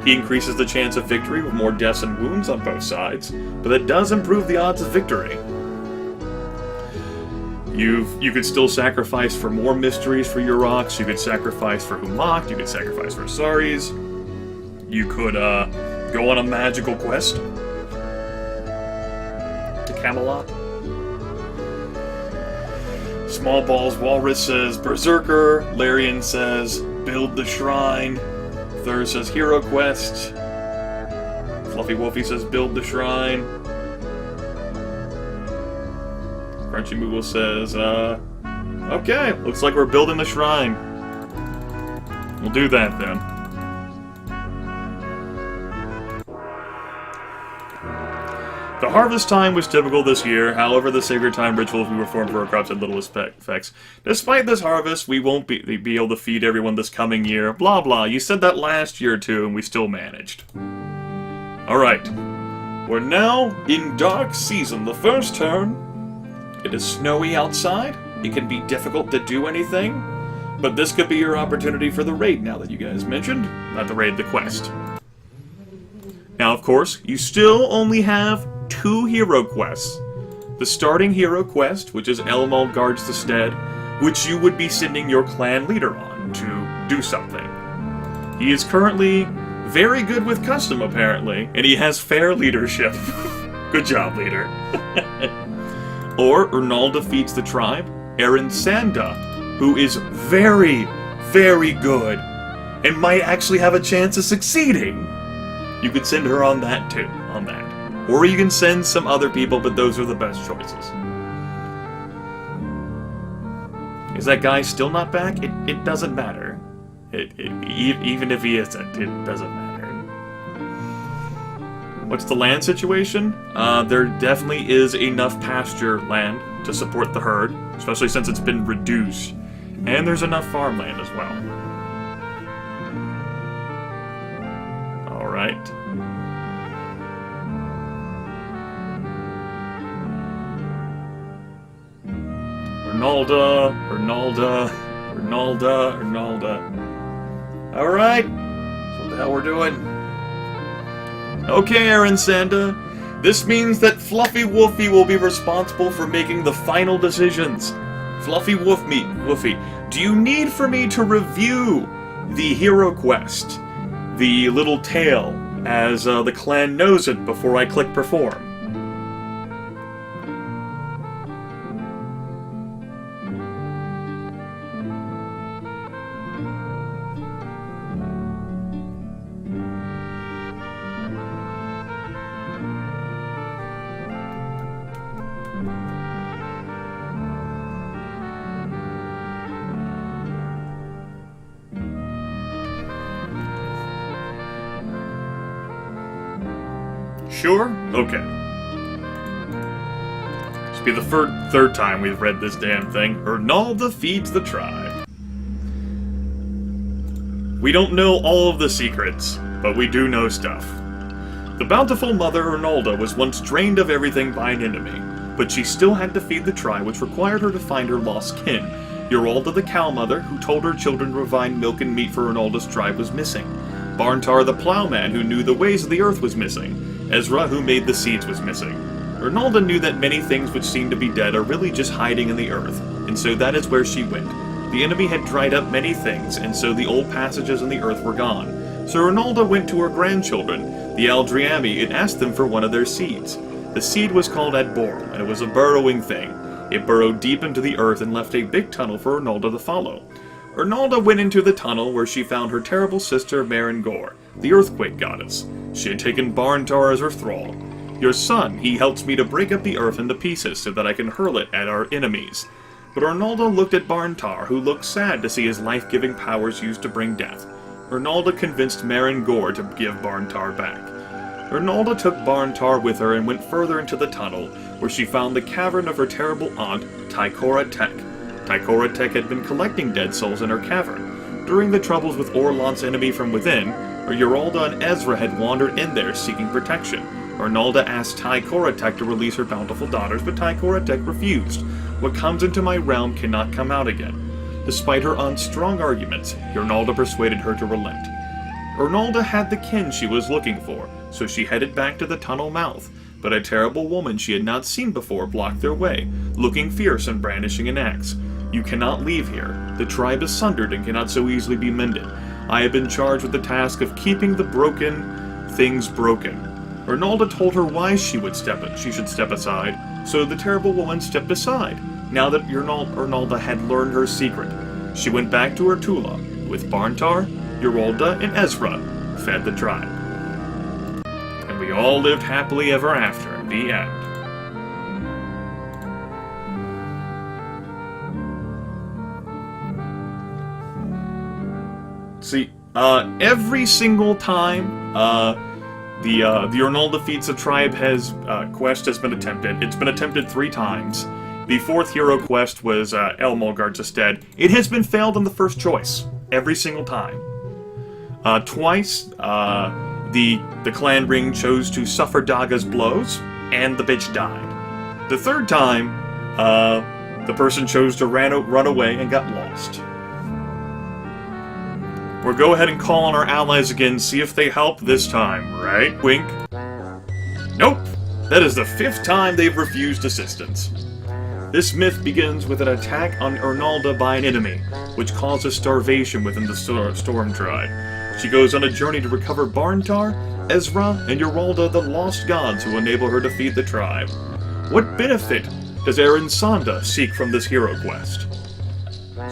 He increases the chance of victory with more deaths and wounds on both sides, but that does improve the odds of victory. You could still sacrifice for more mysteries for your rocks, you could sacrifice for Humak, you could sacrifice for Saris, you could go on a magical quest to Camelot. Small Balls Walrus says Berserker, Larian says build the shrine, Thur says Hero Quest, Fluffy Wolfie says build the shrine, Crunchy Moogle says, okay, looks like we're building the shrine. We'll do that then. The harvest time was typical this year, however the sacred time rituals we performed for our crops had little effects. Despite this harvest, we won't be able to feed everyone this coming year, blah blah. You said that last year too, and we still managed. Alright, we're now in dark season, the first turn. It is snowy outside, it can be difficult to do anything, but this could be your opportunity for the raid now that you guys mentioned. Not the raid, the quest. Now, of course, you still only have 2 hero quests. The starting hero quest, which is Elmal Guards the Stead, which you would be sending your clan leader on to do something. He is currently very good with custom, apparently, and he has fair leadership. Good job, leader. Or Ernal defeats the tribe, Aaron Sanda, who is very, very good, and might actually have a chance of succeeding. You could send her on that too, Or you can send some other people, but those are the best choices. Is that guy still not back? It doesn't matter. Even if he isn't, it doesn't matter. What's the land situation? There definitely is enough pasture land to support the herd, especially since it's been reduced. And there's enough farmland as well. Alright. Ronalda. Alright. That's what the hell we're doing. Okay, Aaron Sanda. This means that Fluffy Wolfie will be responsible for making the final decisions. Fluffy Wolfie, do you need for me to review the hero quest, the little tale, as the clan knows it before I click perform? Sure? Okay. This will be the third time we've read this damn thing. Ernalda feeds the tribe. We don't know all of the secrets, but we do know stuff. The bountiful mother Ernalda was once drained of everything by an enemy, but she still had to feed the tribe, which required her to find her lost kin. Yoralda the cow mother, who told her children to provide milk and meat for Ernalda's tribe, was missing. Barntar the plowman, who knew the ways of the earth, was missing. Ezra, who made the seeds, was missing. Ernalda knew that many things which seem to be dead are really just hiding in the earth, and so that is where she went. The enemy had dried up many things, and so the old passages in the earth were gone. So Ernalda went to her grandchildren, the LGWI, and asked them for one of their seeds. The seed was called Adboral, and it was a burrowing thing. It burrowed deep into the earth and left a big tunnel for Ernalda to follow. Ernalda went into the tunnel where she found her terrible sister Marangor, the earthquake goddess. She had taken Barntar as her thrall. Your son, he helps me to break up the earth into pieces so that I can hurl it at our enemies. But Ernalda looked at Barntar, who looked sad to see his life-giving powers used to bring death. Ernalda convinced Marangor to give Barntar back. Ernalda took Barntar with her and went further into the tunnel, where she found the cavern of her terrible aunt, Tycora Tech. Tycora Tech had been collecting dead souls in her cavern. During the troubles with Orlant's enemy from within, Yoralda and Ezra had wandered in there seeking protection. Ernalda asked Tycora Tech to release her bountiful daughters, but Tycora Tech refused. What comes into my realm cannot come out again. Despite her aunt's strong arguments, Ernalda persuaded her to relent. Ernalda had the kin she was looking for, so she headed back to the tunnel mouth. But a terrible woman she had not seen before blocked their way, looking fierce and brandishing an axe. You cannot leave here. The tribe is sundered and cannot so easily be mended. I have been charged with the task of keeping the broken things broken. Ernalda told her why she should step aside, so the terrible woman stepped aside. Now that Ernalda had learned her secret, she went back to her Tula, with Barntar, Urolda, and Ezra, fed the tribe. And we all lived happily ever after. The end. See, every single time the Ernalda Feats of Tribe quest has been attempted. It's been attempted 3 times. The 4th hero quest was Elmulgar's Stead. It has been failed on the first choice. Every single time. Twice, the clan ring chose to suffer Daga's blows, and the bitch died. The 3rd time, the person chose to run away and got lost. We'll go ahead and call on our allies again, see if they help this time, right? Wink. Nope! That is the 5th time they've refused assistance. This myth begins with an attack on Ernalda by an enemy, which causes starvation within the Storm Tribe. She goes on a journey to recover Barntar, Ezra, and Uralda, the lost gods who enable her to feed the tribe. What benefit does Aaron Sanda seek from this hero quest?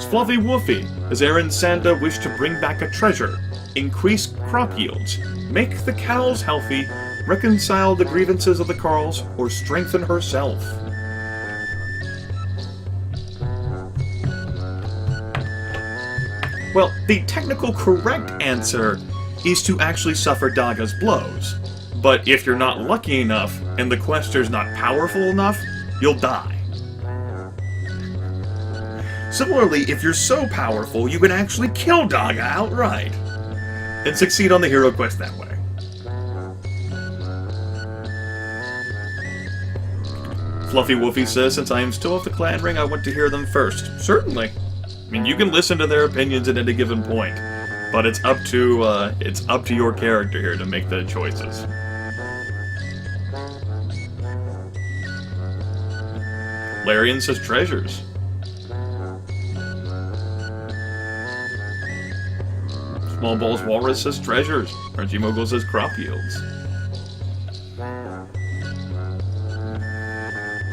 Fluffy Woofy, does Aaron Sanda wish to bring back a treasure, increase crop yields, make the cows healthy, reconcile the grievances of the Carls, or strengthen herself? Well, the technical correct answer is to actually suffer Daga's blows. But if you're not lucky enough, and the quester's not powerful enough, you'll die. Similarly, if you're so powerful, you can actually kill Daga outright, and succeed on the hero quest that way. Fluffy Woofy says, since I am still at the clan ring, I want to hear them first. Certainly. I mean, you can listen to their opinions at any given point, but it's up to your character here to make the choices. Larian says treasures. Small Balls Walrus says treasures. Crunchy Mogul says crop yields.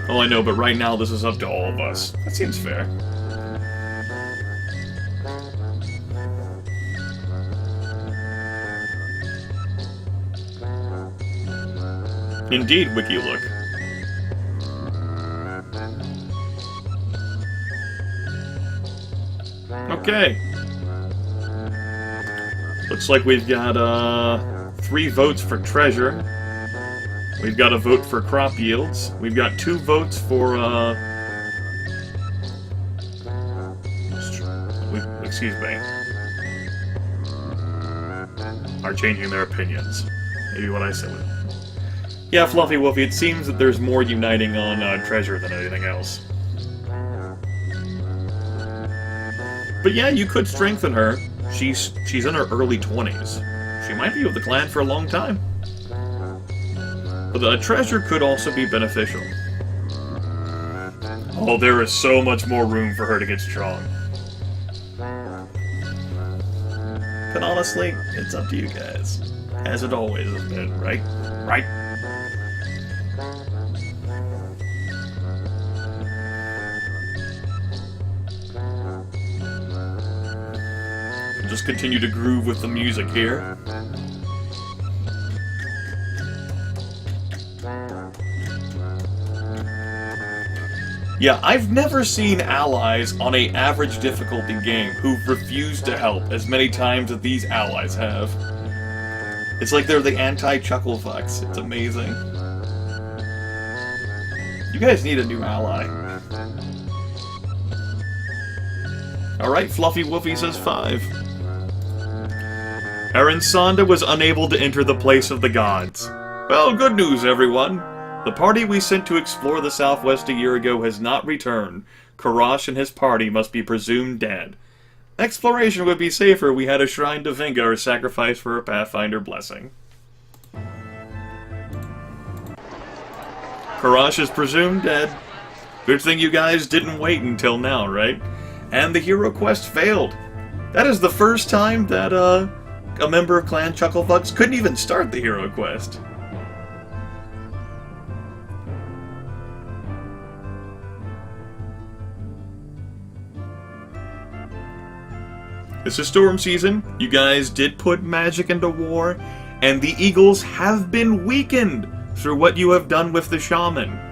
Oh, I know, but right now this is up to all of us. That seems fair. Indeed, WikiLook. Okay. Looks like we've got 3 votes for treasure. We've got a vote for crop yields. We've got 2 votes for excuse me. Are changing their opinions. Maybe what I said. Yeah, Fluffy Woofy, it seems that there's more uniting on treasure than anything else. But yeah, you could strengthen her. She's in her early 20s. She might be with the clan for a long time. But the treasure could also be beneficial. Oh, there is so much more room for her to get strong. But honestly, it's up to you guys. As it always has been, right? Right? Just continue to groove with the music here. Yeah, I've never seen allies on an average difficulty game who've refused to help as many times as these allies have. It's like they're the anti-Chucklefucks. It's amazing. You guys need a new ally. Alright, Fluffy Woofy says 5. Aaron Sanda was unable to enter the place of the gods. Well, good news, everyone. The party we sent to explore the Southwest a year ago has not returned. Karash and his party must be presumed dead. Exploration would be safer. We had a shrine to Vinga or sacrifice for a Pathfinder blessing. Karash is presumed dead. Good thing you guys didn't wait until now, right? And the hero quest failed. That is the first time that a member of Clan Chucklefucks couldn't even start the hero quest. This is storm season. You guys did put magic into war, and the eagles have been weakened through what you have done with the shaman.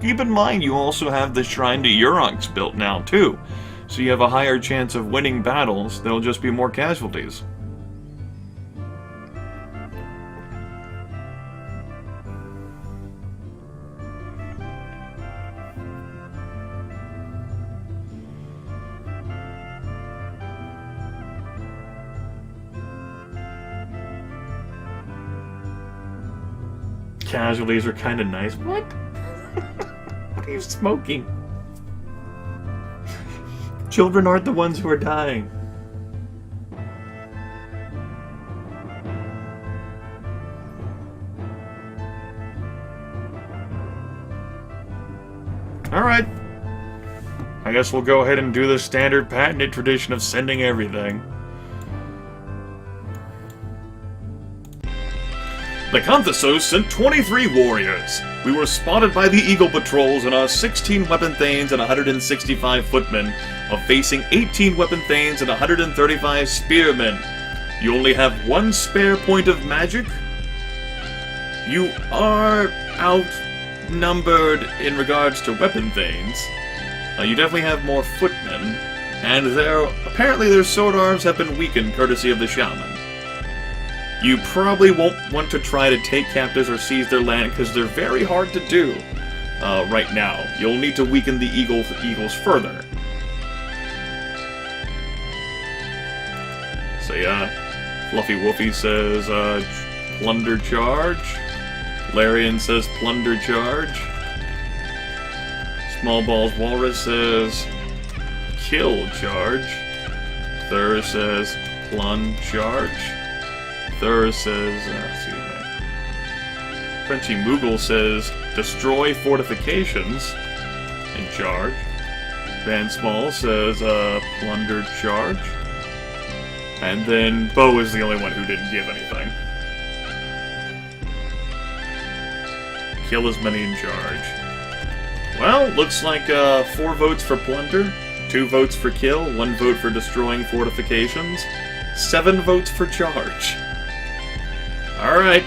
Keep in mind, you also have the Shrine to Uronx built now, too. So you have a higher chance of winning battles. There'll just be more casualties. Casualties are kind of nice. What? What are you smoking? Children aren't the ones who are dying. Alright. I guess we'll go ahead and do the standard patented tradition of sending everything. The Contemplated sent 23 warriors. We were spotted by the Eagle Patrols and our 16 weapon thanes and 165 footmen, while facing 18 weapon thanes and 135 spearmen. You only have one spare point of magic? You are outnumbered in regards to weapon thanes. You definitely have more footmen, and apparently their sword arms have been weakened courtesy of the shaman. You probably won't want to try to take captives or seize their land because they're very hard to do right now. You'll need to weaken the eagles further. So yeah, Fluffy Woofy says plunder charge. Larian says plunder charge. Small Balls Walrus says kill charge. Thur says plunge charge. Thur says, Frenchy Moogle says, destroy fortifications and charge. Van Small says, plunder charge. And then Bo is the only one who didn't give anything. Kill as many in charge. Well, looks like 4 votes for plunder, 2 votes for kill, 1 vote for destroying fortifications, 7 votes for charge. Alright.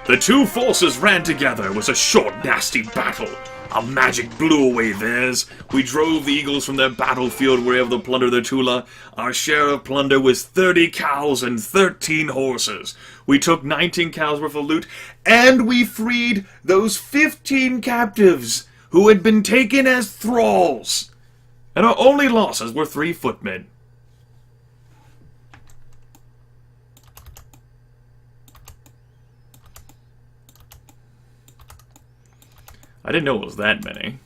The two forces ran together. It was a short, nasty battle. Our magic blew away theirs. We drove the eagles from their battlefield. We were able to plunder the Tula. Our share of plunder was 30 cows and 13 horses. We took 19 cows worth of loot, and we freed those 15 captives who had been taken as thralls. And our only losses were 3 footmen. I didn't know it was that many.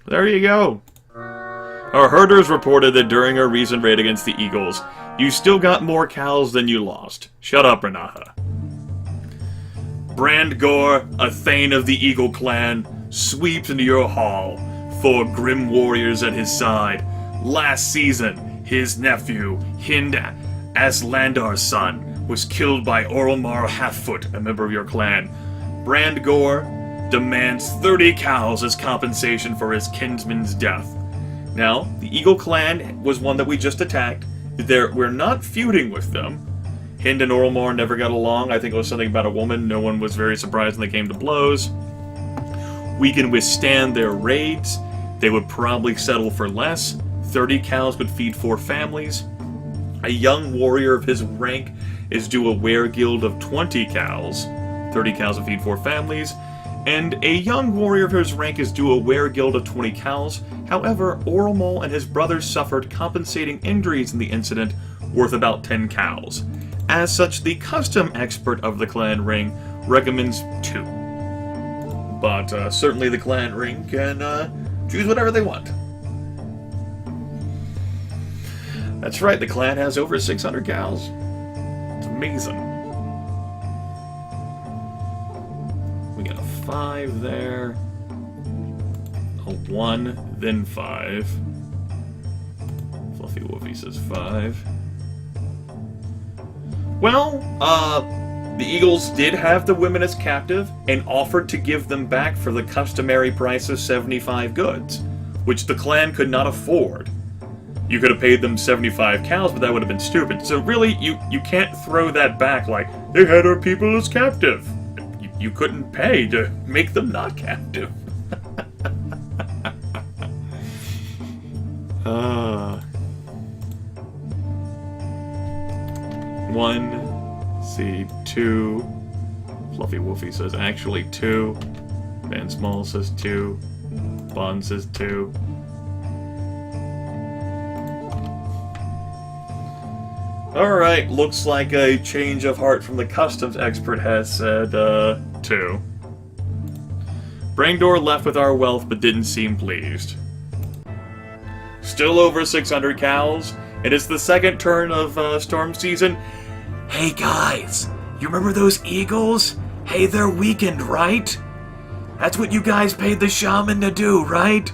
There you go. Our herders reported that during our recent raid against the Eagles, you still got more cows than you lost. Shut up, Renaha. Brandgore, a Thane of the Eagle clan, sweeps into your hall, 4 grim warriors at his side. Last season, his nephew, Hind Aslandar's son, was killed by Oromar Halffoot, a member of your clan. Brandgore demands 30 cows as compensation for his kinsman's death. Now, the Eagle clan was one that we just attacked. We're not feuding with them. Hind and Oromar never got along. I think it was something about a woman. No one was very surprised when they came to blows. We can withstand their raids. They would probably settle for less. 30 cows would feed 4 families. A young warrior of his rank is due a were-guild of 20 cows. 30 cows would feed 4 families. And a young warrior of his rank is due a were-guild of 20 cows. However, Oromar and his brothers suffered compensating injuries in the incident worth about 10 cows. As such, the custom expert of the clan ring recommends 2. But certainly the clan ring can choose whatever they want. That's right, the clan has over 600 cows. It's amazing. We got a 5 there. A 1, then 5. Fluffy Woofy says 5. Well, the Eagles did have the women as captive and offered to give them back for the customary price of 75 goods, which the clan could not afford. You could have paid them 75 cows, but that would have been stupid. So really, you can't throw that back like, they had our people as captive. You couldn't pay to make them not captive. 1, see, 2. Fluffy Woofy says actually 2. Van Small says 2. Bond says 2. Alright, looks like a change of heart from the customs expert has said, 2. Brangdor left with our wealth but didn't seem pleased. Still over 600 cows, and it's the second turn of storm season. Hey guys, you remember those eagles? Hey, they're weakened, right? That's what you guys paid the shaman to do, right?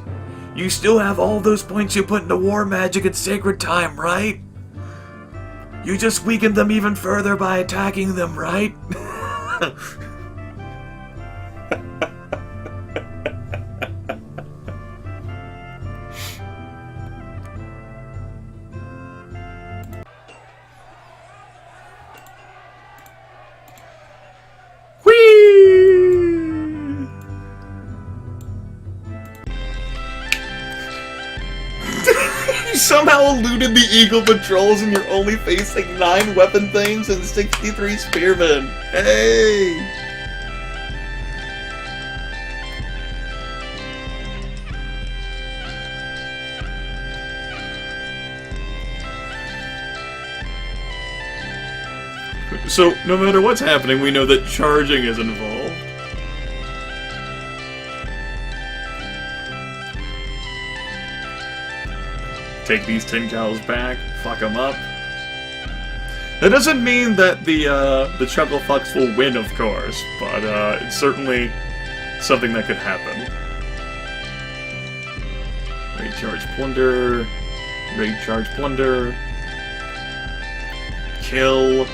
You still have all those points you put into war magic at sacred time, right? You just weakened them even further by attacking them, right? Somehow eluded the Eagle Patrols and you're only facing 9 weapon things and 63 spearmen. Hey! So, no matter what's happening, we know that charging is involved. Take these 10 cows back, fuck them up. That doesn't mean that the Chucklefucks will win, of course, but it's certainly something that could happen. Raid charge plunder. Raid charge plunder. Kill.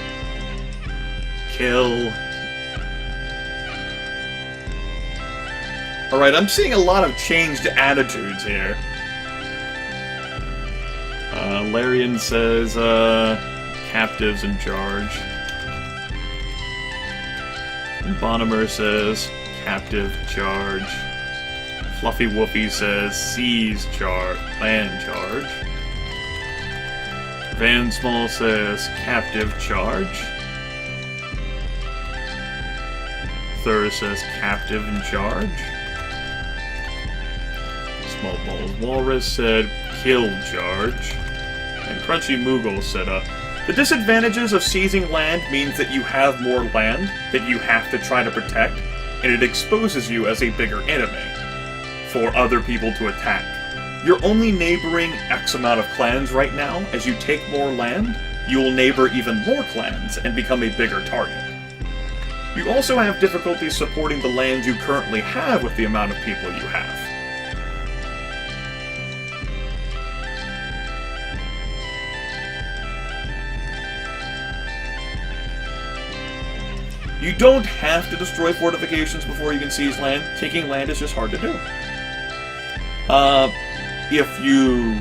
Kill. Alright, I'm seeing a lot of changed attitudes here. Larian says, captives in charge. Bonimer says, captive charge. Fluffy Woofy says, seas charge, land charge. Van Small says, captive charge. Thur says, captive in charge. Small Balls Walrus said, kill charge. And Crunchy Moogle said, the disadvantages of seizing land means that you have more land that you have to try to protect, and it exposes you as a bigger enemy for other people to attack. You're only neighboring X amount of clans right now. As you take more land, you will neighbor even more clans and become a bigger target. You also have difficulty supporting the lands you currently have with the amount of people you have. You don't have to destroy fortifications before you can seize land. Taking land is just hard to do. If you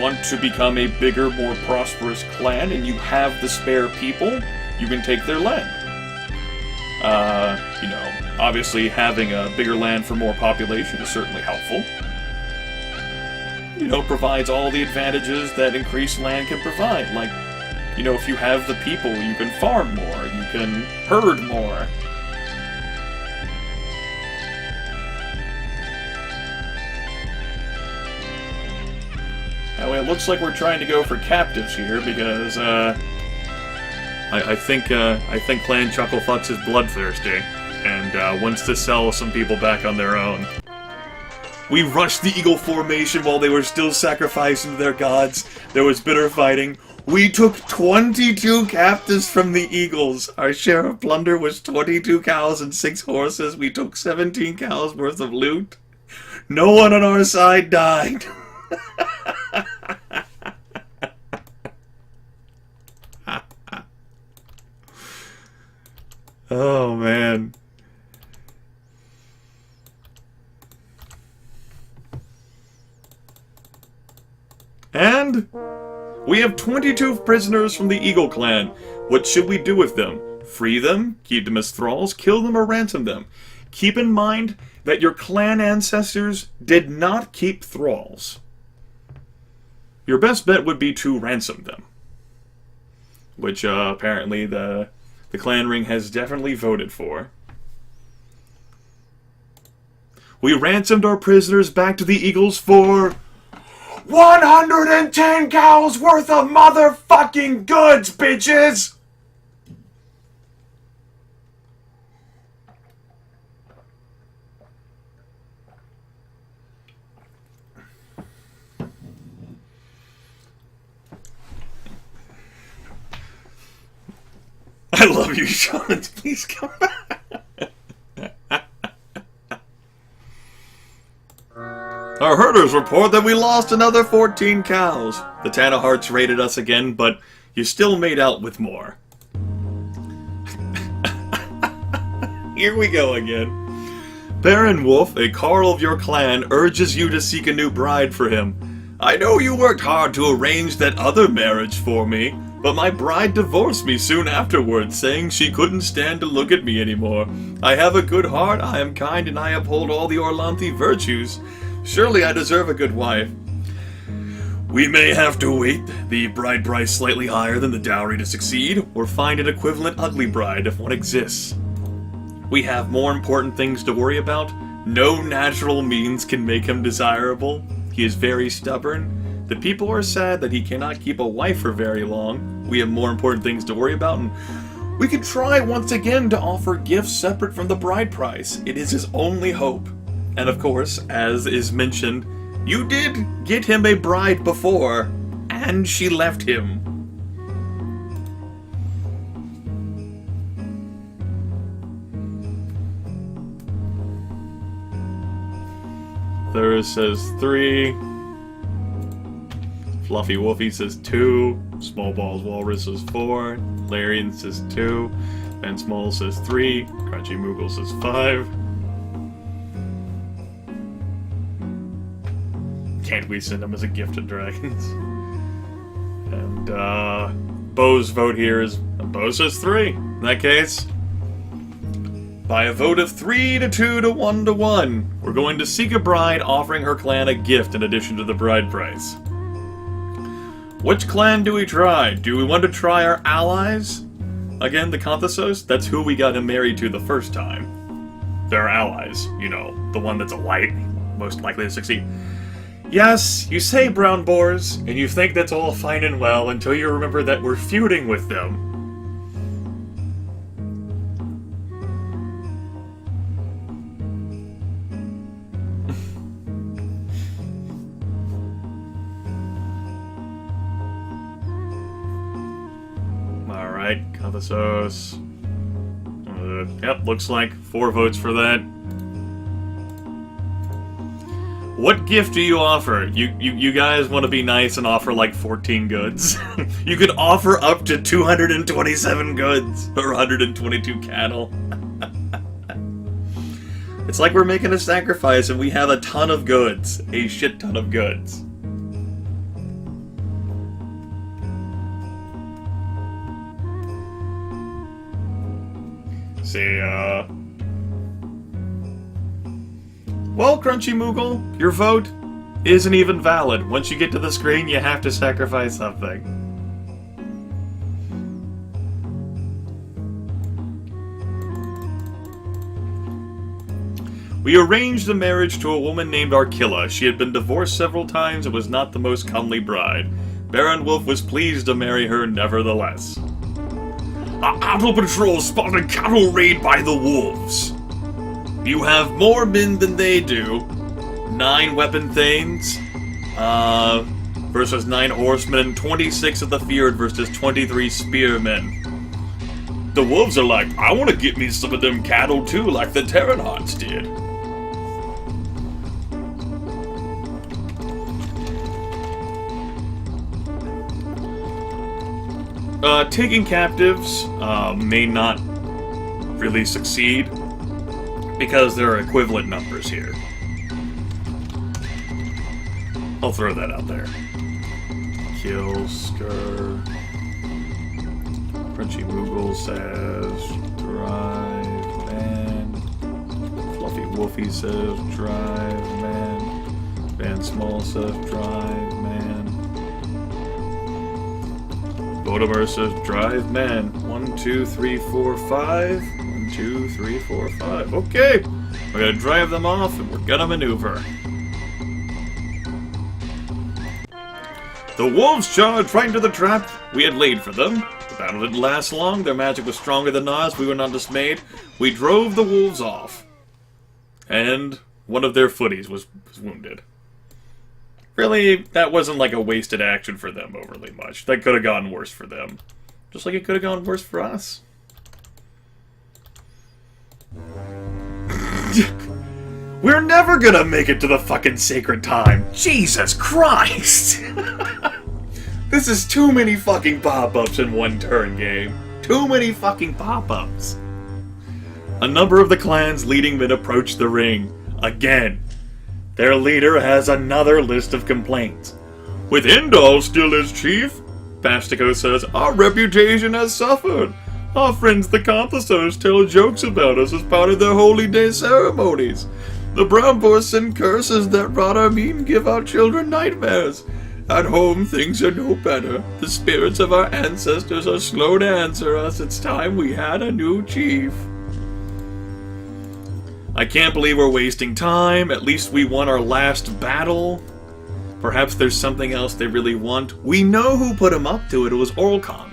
want to become a bigger, more prosperous clan, and you have the spare people, you can take their land. You know, obviously having a bigger land for more population is certainly helpful. You know, provides all the advantages that increased land can provide. Like, you know, if you have the people, you can farm more, you can herd more. Anyway, it looks like we're trying to go for captives here because I think Clan Chucklefucks is bloodthirsty and wants to sell some people back on their own. We rushed the eagle formation while they were still sacrificing to their gods. There was bitter fighting. We took 22 captives from the eagles. Our share of plunder was 22 cows and 6 horses. We took 17 cows worth of loot. No one on our side died. Oh, man. And we have 22 prisoners from the Eagle Clan. What should we do with them? Free them? Keep them as thralls? Kill them or ransom them? Keep in mind that your clan ancestors did not keep thralls. Your best bet would be to ransom them. Which apparently the clan ring has definitely voted for. We ransomed our prisoners back to the Eagles for 110 cows worth of motherfucking goods, bitches! I love you, Sean. Please come back. Our herders report that we lost another 14 cows. The Tanaharts raided us again, but you still made out with more. Here we go again. Baron Wolf, a Carl of your clan, urges you to seek a new bride for him. I know you worked hard to arrange that other marriage for me, but my bride divorced me soon afterwards, saying she couldn't stand to look at me anymore. I have a good heart, I am kind, and I uphold all the Orlanthi virtues. Surely I deserve a good wife. We may have to wait the bride price slightly higher than the dowry to succeed, or find an equivalent ugly bride if one exists. We have more important things to worry about. No natural means can make him desirable. He is very stubborn. The people are sad that he cannot keep a wife for very long. We have more important things to worry about, and we could try once again to offer gifts separate from the bride price. It is his only hope. And of course, as is mentioned, you did get him a bride before, and she left him. Thurs says 3. Fluffy Wolfie says 2. Small Balls Walrus says 4. Larian says 2. Ben Small says 3. Crunchy Moogle says 5. Can't we send him as a gift to dragons? And Bo's vote here is Bo says 3. In that case, by a vote of 3 to 2 to 1 to 1, we're going to seek a bride, offering her clan a gift in addition to the bride price. Which clan do we try? Do we want to try our allies? Again, the Conthethos? That's who we got him married to the first time. They're allies, you know, the one that's a light, most likely to succeed. Yes, you say brown boars, and you think that's all fine and well until you remember that we're feuding with them. Alright, Conthethos. Yep, looks like 4 votes for that. What gift do you offer? You guys want to be nice and offer like 14 goods? You could offer up to 227 goods, or 122 cattle. It's like we're making a sacrifice and we have a ton of goods. A shit ton of goods. See, well, Crunchy Moogle, your vote isn't even valid. Once you get to the screen, you have to sacrifice something. We arranged a marriage to a woman named Arkilla. She had been divorced several times and was not the most comely bride. Baron Wolf was pleased to marry her nevertheless. Our Apple Patrol spotted cattle raid by the wolves. You have more men than they do. 9 weapon thanes, versus 9 horsemen, and 26 of the feared versus 23 spearmen. The wolves are like, I want to get me some of them cattle too, like the Terranauts did. Taking captives may not really succeed because there are equivalent numbers here. I'll throw that out there. Kill, Skur. Crunchy Moogle says, drive, man. Fluffy Wolfie says, drive, man. Van Small says, drive, man. Voldemort says, drive, man. 1, 2, 3, 4, 5. 1, 2, 3, 4, 5. Okay! We're gonna drive them off and we're gonna maneuver. The wolves charged right into the trap we had laid for them. The battle didn't last long. Their magic was stronger than ours. We were not dismayed. We drove the wolves off. And one of their footies was wounded. Really, that wasn't like a wasted action for them overly much. That could have gone worse for them. Just like it could have gone worse for us. We're never gonna make it to the fucking sacred time. Jesus Christ! This is too many fucking pop-ups in one turn game. Too many fucking pop-ups. A number of the clan's leading men approach the ring. Again. Their leader has another list of complaints. With Indal still as chief, Bastico says, our reputation has suffered. Our friends the Contemplated tell jokes about us as part of their holy day ceremonies. The brown boys send curses that rot our meat and give our children nightmares. At home, things are no better. The spirits of our ancestors are slow to answer us. It's time we had a new chief. I can't believe we're wasting time. At least we won our last battle. Perhaps there's something else they really want. We know who put him up to it. It was Orlcon.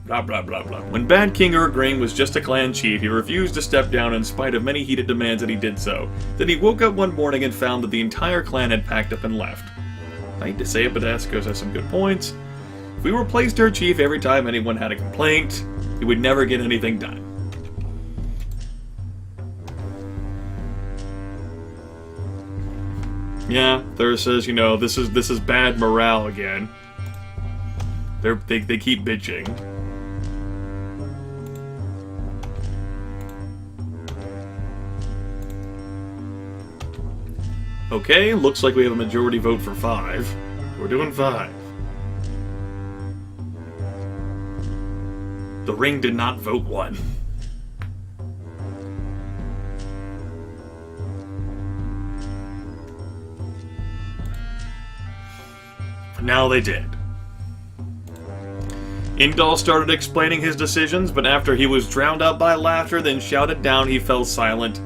Blah, blah, blah, blah. When Bad King Urgrain was just a clan chief, he refused to step down in spite of many heated demands that he did so. Then he woke up one morning and found that the entire clan had packed up and left. I hate to say it, but Ascos has some good points. If we replaced our chief every time anyone had a complaint, he would never get anything done. Yeah, Thur says, you know, this is bad morale again. They keep bitching. Okay, looks like we have a majority vote for 5. We're doing 5. The ring did not vote 1. Now they did. Indal started explaining his decisions, but after he was drowned out by laughter, then shouted down, he fell silent.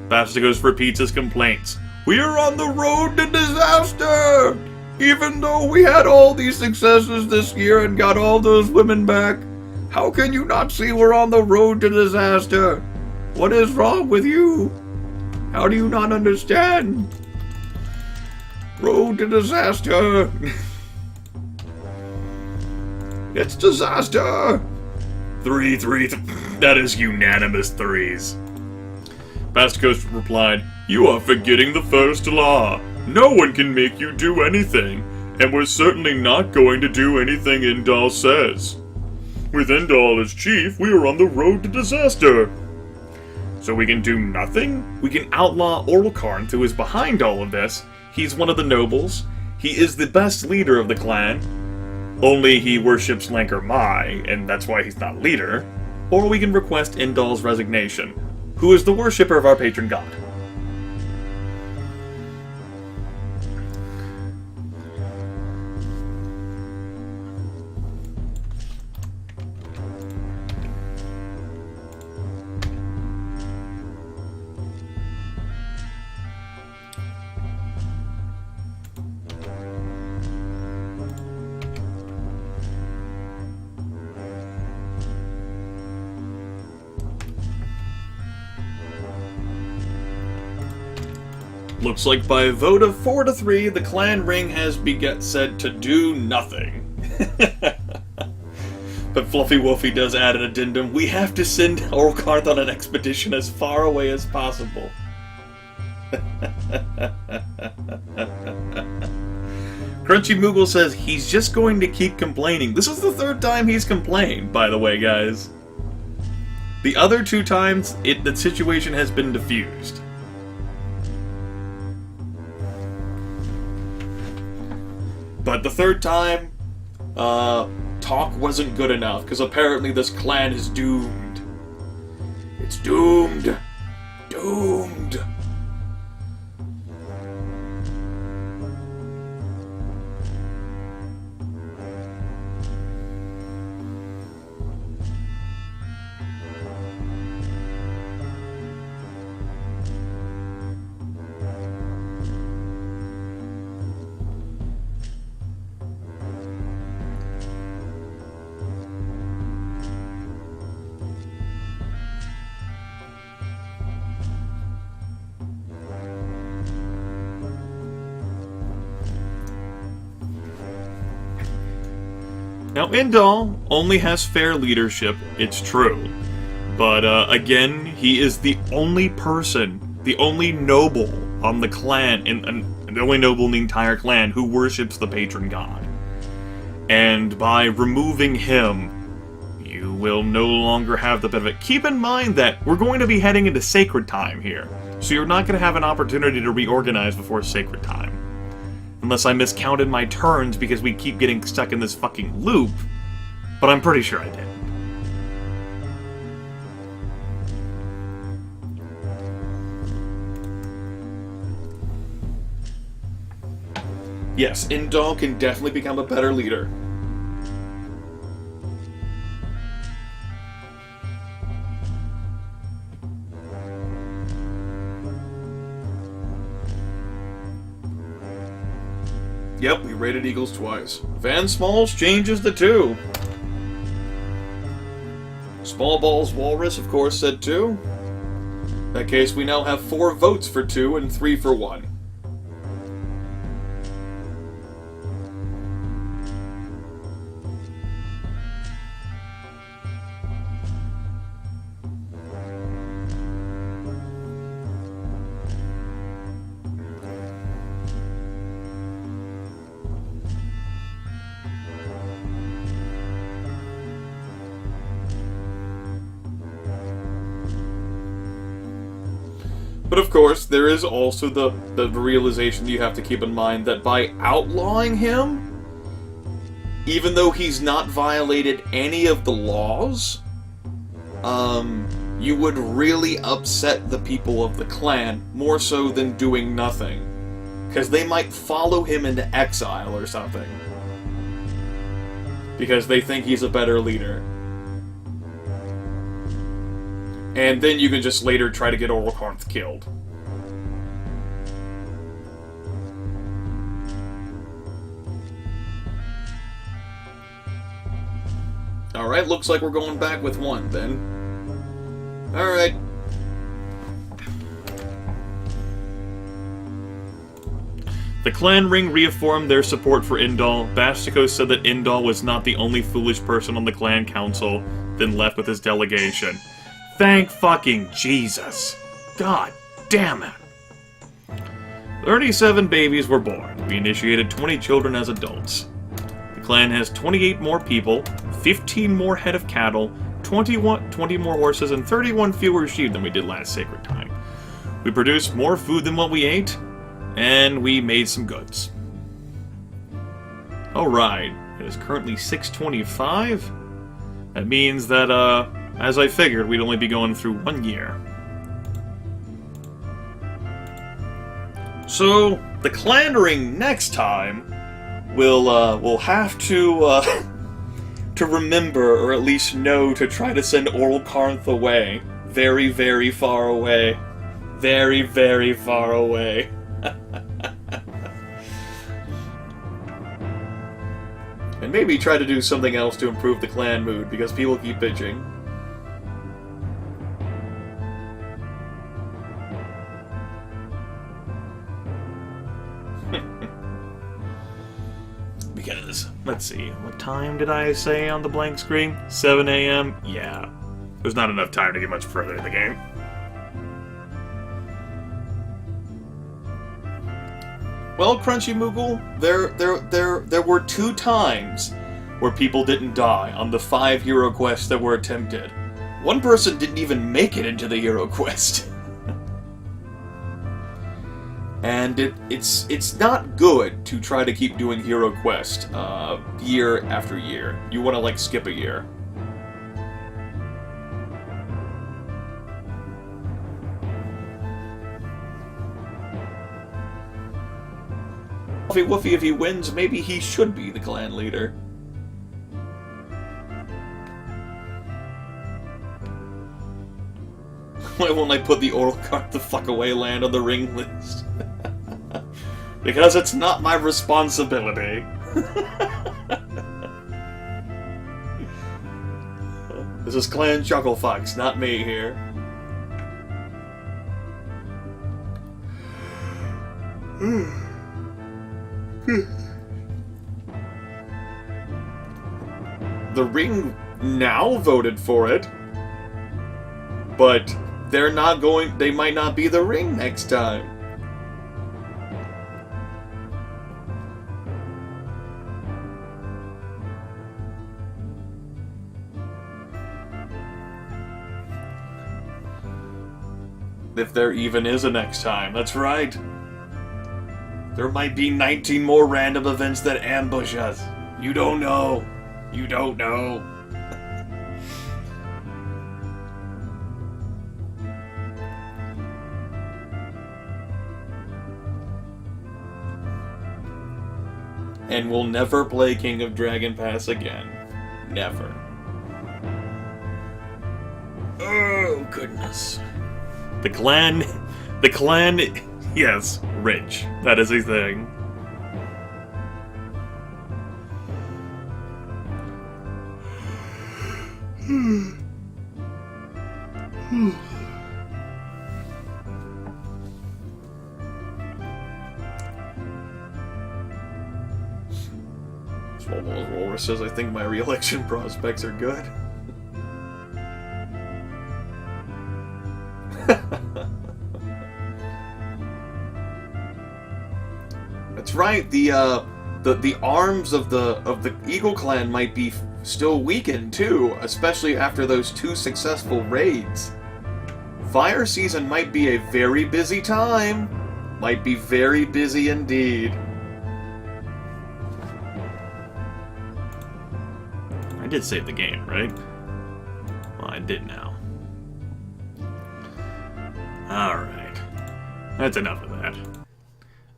Bastigos repeats his complaints. We are on the road to disaster! Even though we had all these successes this year and got all those women back, how can you not see we're on the road to disaster? What is wrong with you? How do you not understand? Road to disaster! It's disaster! 3, that is unanimous 3s. Bastigos replied, you are forgetting the first law. No one can make you do anything, and we're certainly not going to do anything Indal says. With Indal as chief, we are on the road to disaster. So we can do nothing? We can outlaw Orlkarn, who is behind all of this. He's one of the nobles. He is the best leader of the clan. Only he worships Lankar Mai, and that's why he's not leader. or we can request Indal's resignation, who is the worshipper of our patron god. Looks like by a vote of 4-3, the clan ring has said to do nothing. But Fluffy Wolfie does add an addendum. We have to send Orkarth on an expedition as far away as possible. Crunchy Moogle says he's just going to keep complaining. This is the 3rd time he's complained, by the way, guys. The other 2 times, the situation has been diffused. But the 3rd time, talk wasn't good enough, because apparently this clan is doomed. It's doomed. Doomed. Now, Indal only has fair leadership, it's true. But, again, he is the only person, the only noble on the clan, and the only noble in the entire clan who worships the patron god. And by removing him, you will no longer have the benefit. Keep in mind that we're going to be heading into sacred time here, so you're not going to have an opportunity to reorganize before sacred time. Unless I miscounted my turns because we keep getting stuck in this fucking loop, but I'm pretty sure I did. Yes, Indal can definitely become a better leader. Yep, we rated Eagles twice. Van Smalls changes the 2. Small Balls Walrus, of course, said 2. In that case, we now have 4 votes for 2 and 3 for 1. But of course, there is also the realization that you have to keep in mind that by outlawing him, even though he's not violated any of the laws, you would really upset the people of the clan more so than doing nothing. Because they might follow him into exile or something. Because they think he's a better leader. And then you can just later try to get Orkarth killed. Alright, looks like we're going back with 1 then. Alright. The clan ring reaffirmed their support for Indal. Bastico said that Indal was not the only foolish person on the clan council, then left with his delegation. Thank fucking Jesus. God damn it. 37 babies were born. We initiated 20 children as adults. The clan has 28 more people, 15 more head of cattle, 20 more horses, and 31 fewer sheep than we did last sacred time. We produced more food than what we ate, and we made some goods. Alright, it is currently 6:25. That means that, As I figured, we'd only be going through 1 year. So, the clan ring next time we'll have to remember, or at least know, to try to send Oral Karnth away. Very, very far away. Very, very far away. And maybe try to do something else to improve the clan mood, because people keep bitching. Because, let's see, what time did I say on the blank screen? 7 a.m.? Yeah. There's not enough time to get much further in the game. Well, Crunchy Moogle, there were 2 times where people didn't die on the 5 hero quests that were attempted. One person didn't even make it into the hero quest. And it's not good to try to keep doing hero quest year after year. You want to, like, skip a year. Woofy, if he wins, maybe he should be the clan leader. Why won't I put the Oral Karnth the fuck away land on the ring list? Because it's not my responsibility. This is Clan Chucklefucks, not me here. The ring now voted for it, but they're not going. They might not be the ring next time. If there even is a next time, that's right. There might be 19 more random events that ambush us. You don't know. You don't know. And we'll never play King of Dragon Pass again. Never. Oh, goodness. The clan, yes, rich. That is a thing. Walrus says, I think my re-election prospects are good. That's right. The arms of the Eagle Clan might be still weakened too, especially after those 2 successful raids. Fire season might be a very busy time. Might be very busy indeed. I did save the game, right? Well, I did now. Alright. That's enough of that.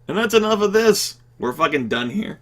And that's enough of this. We're fucking done here.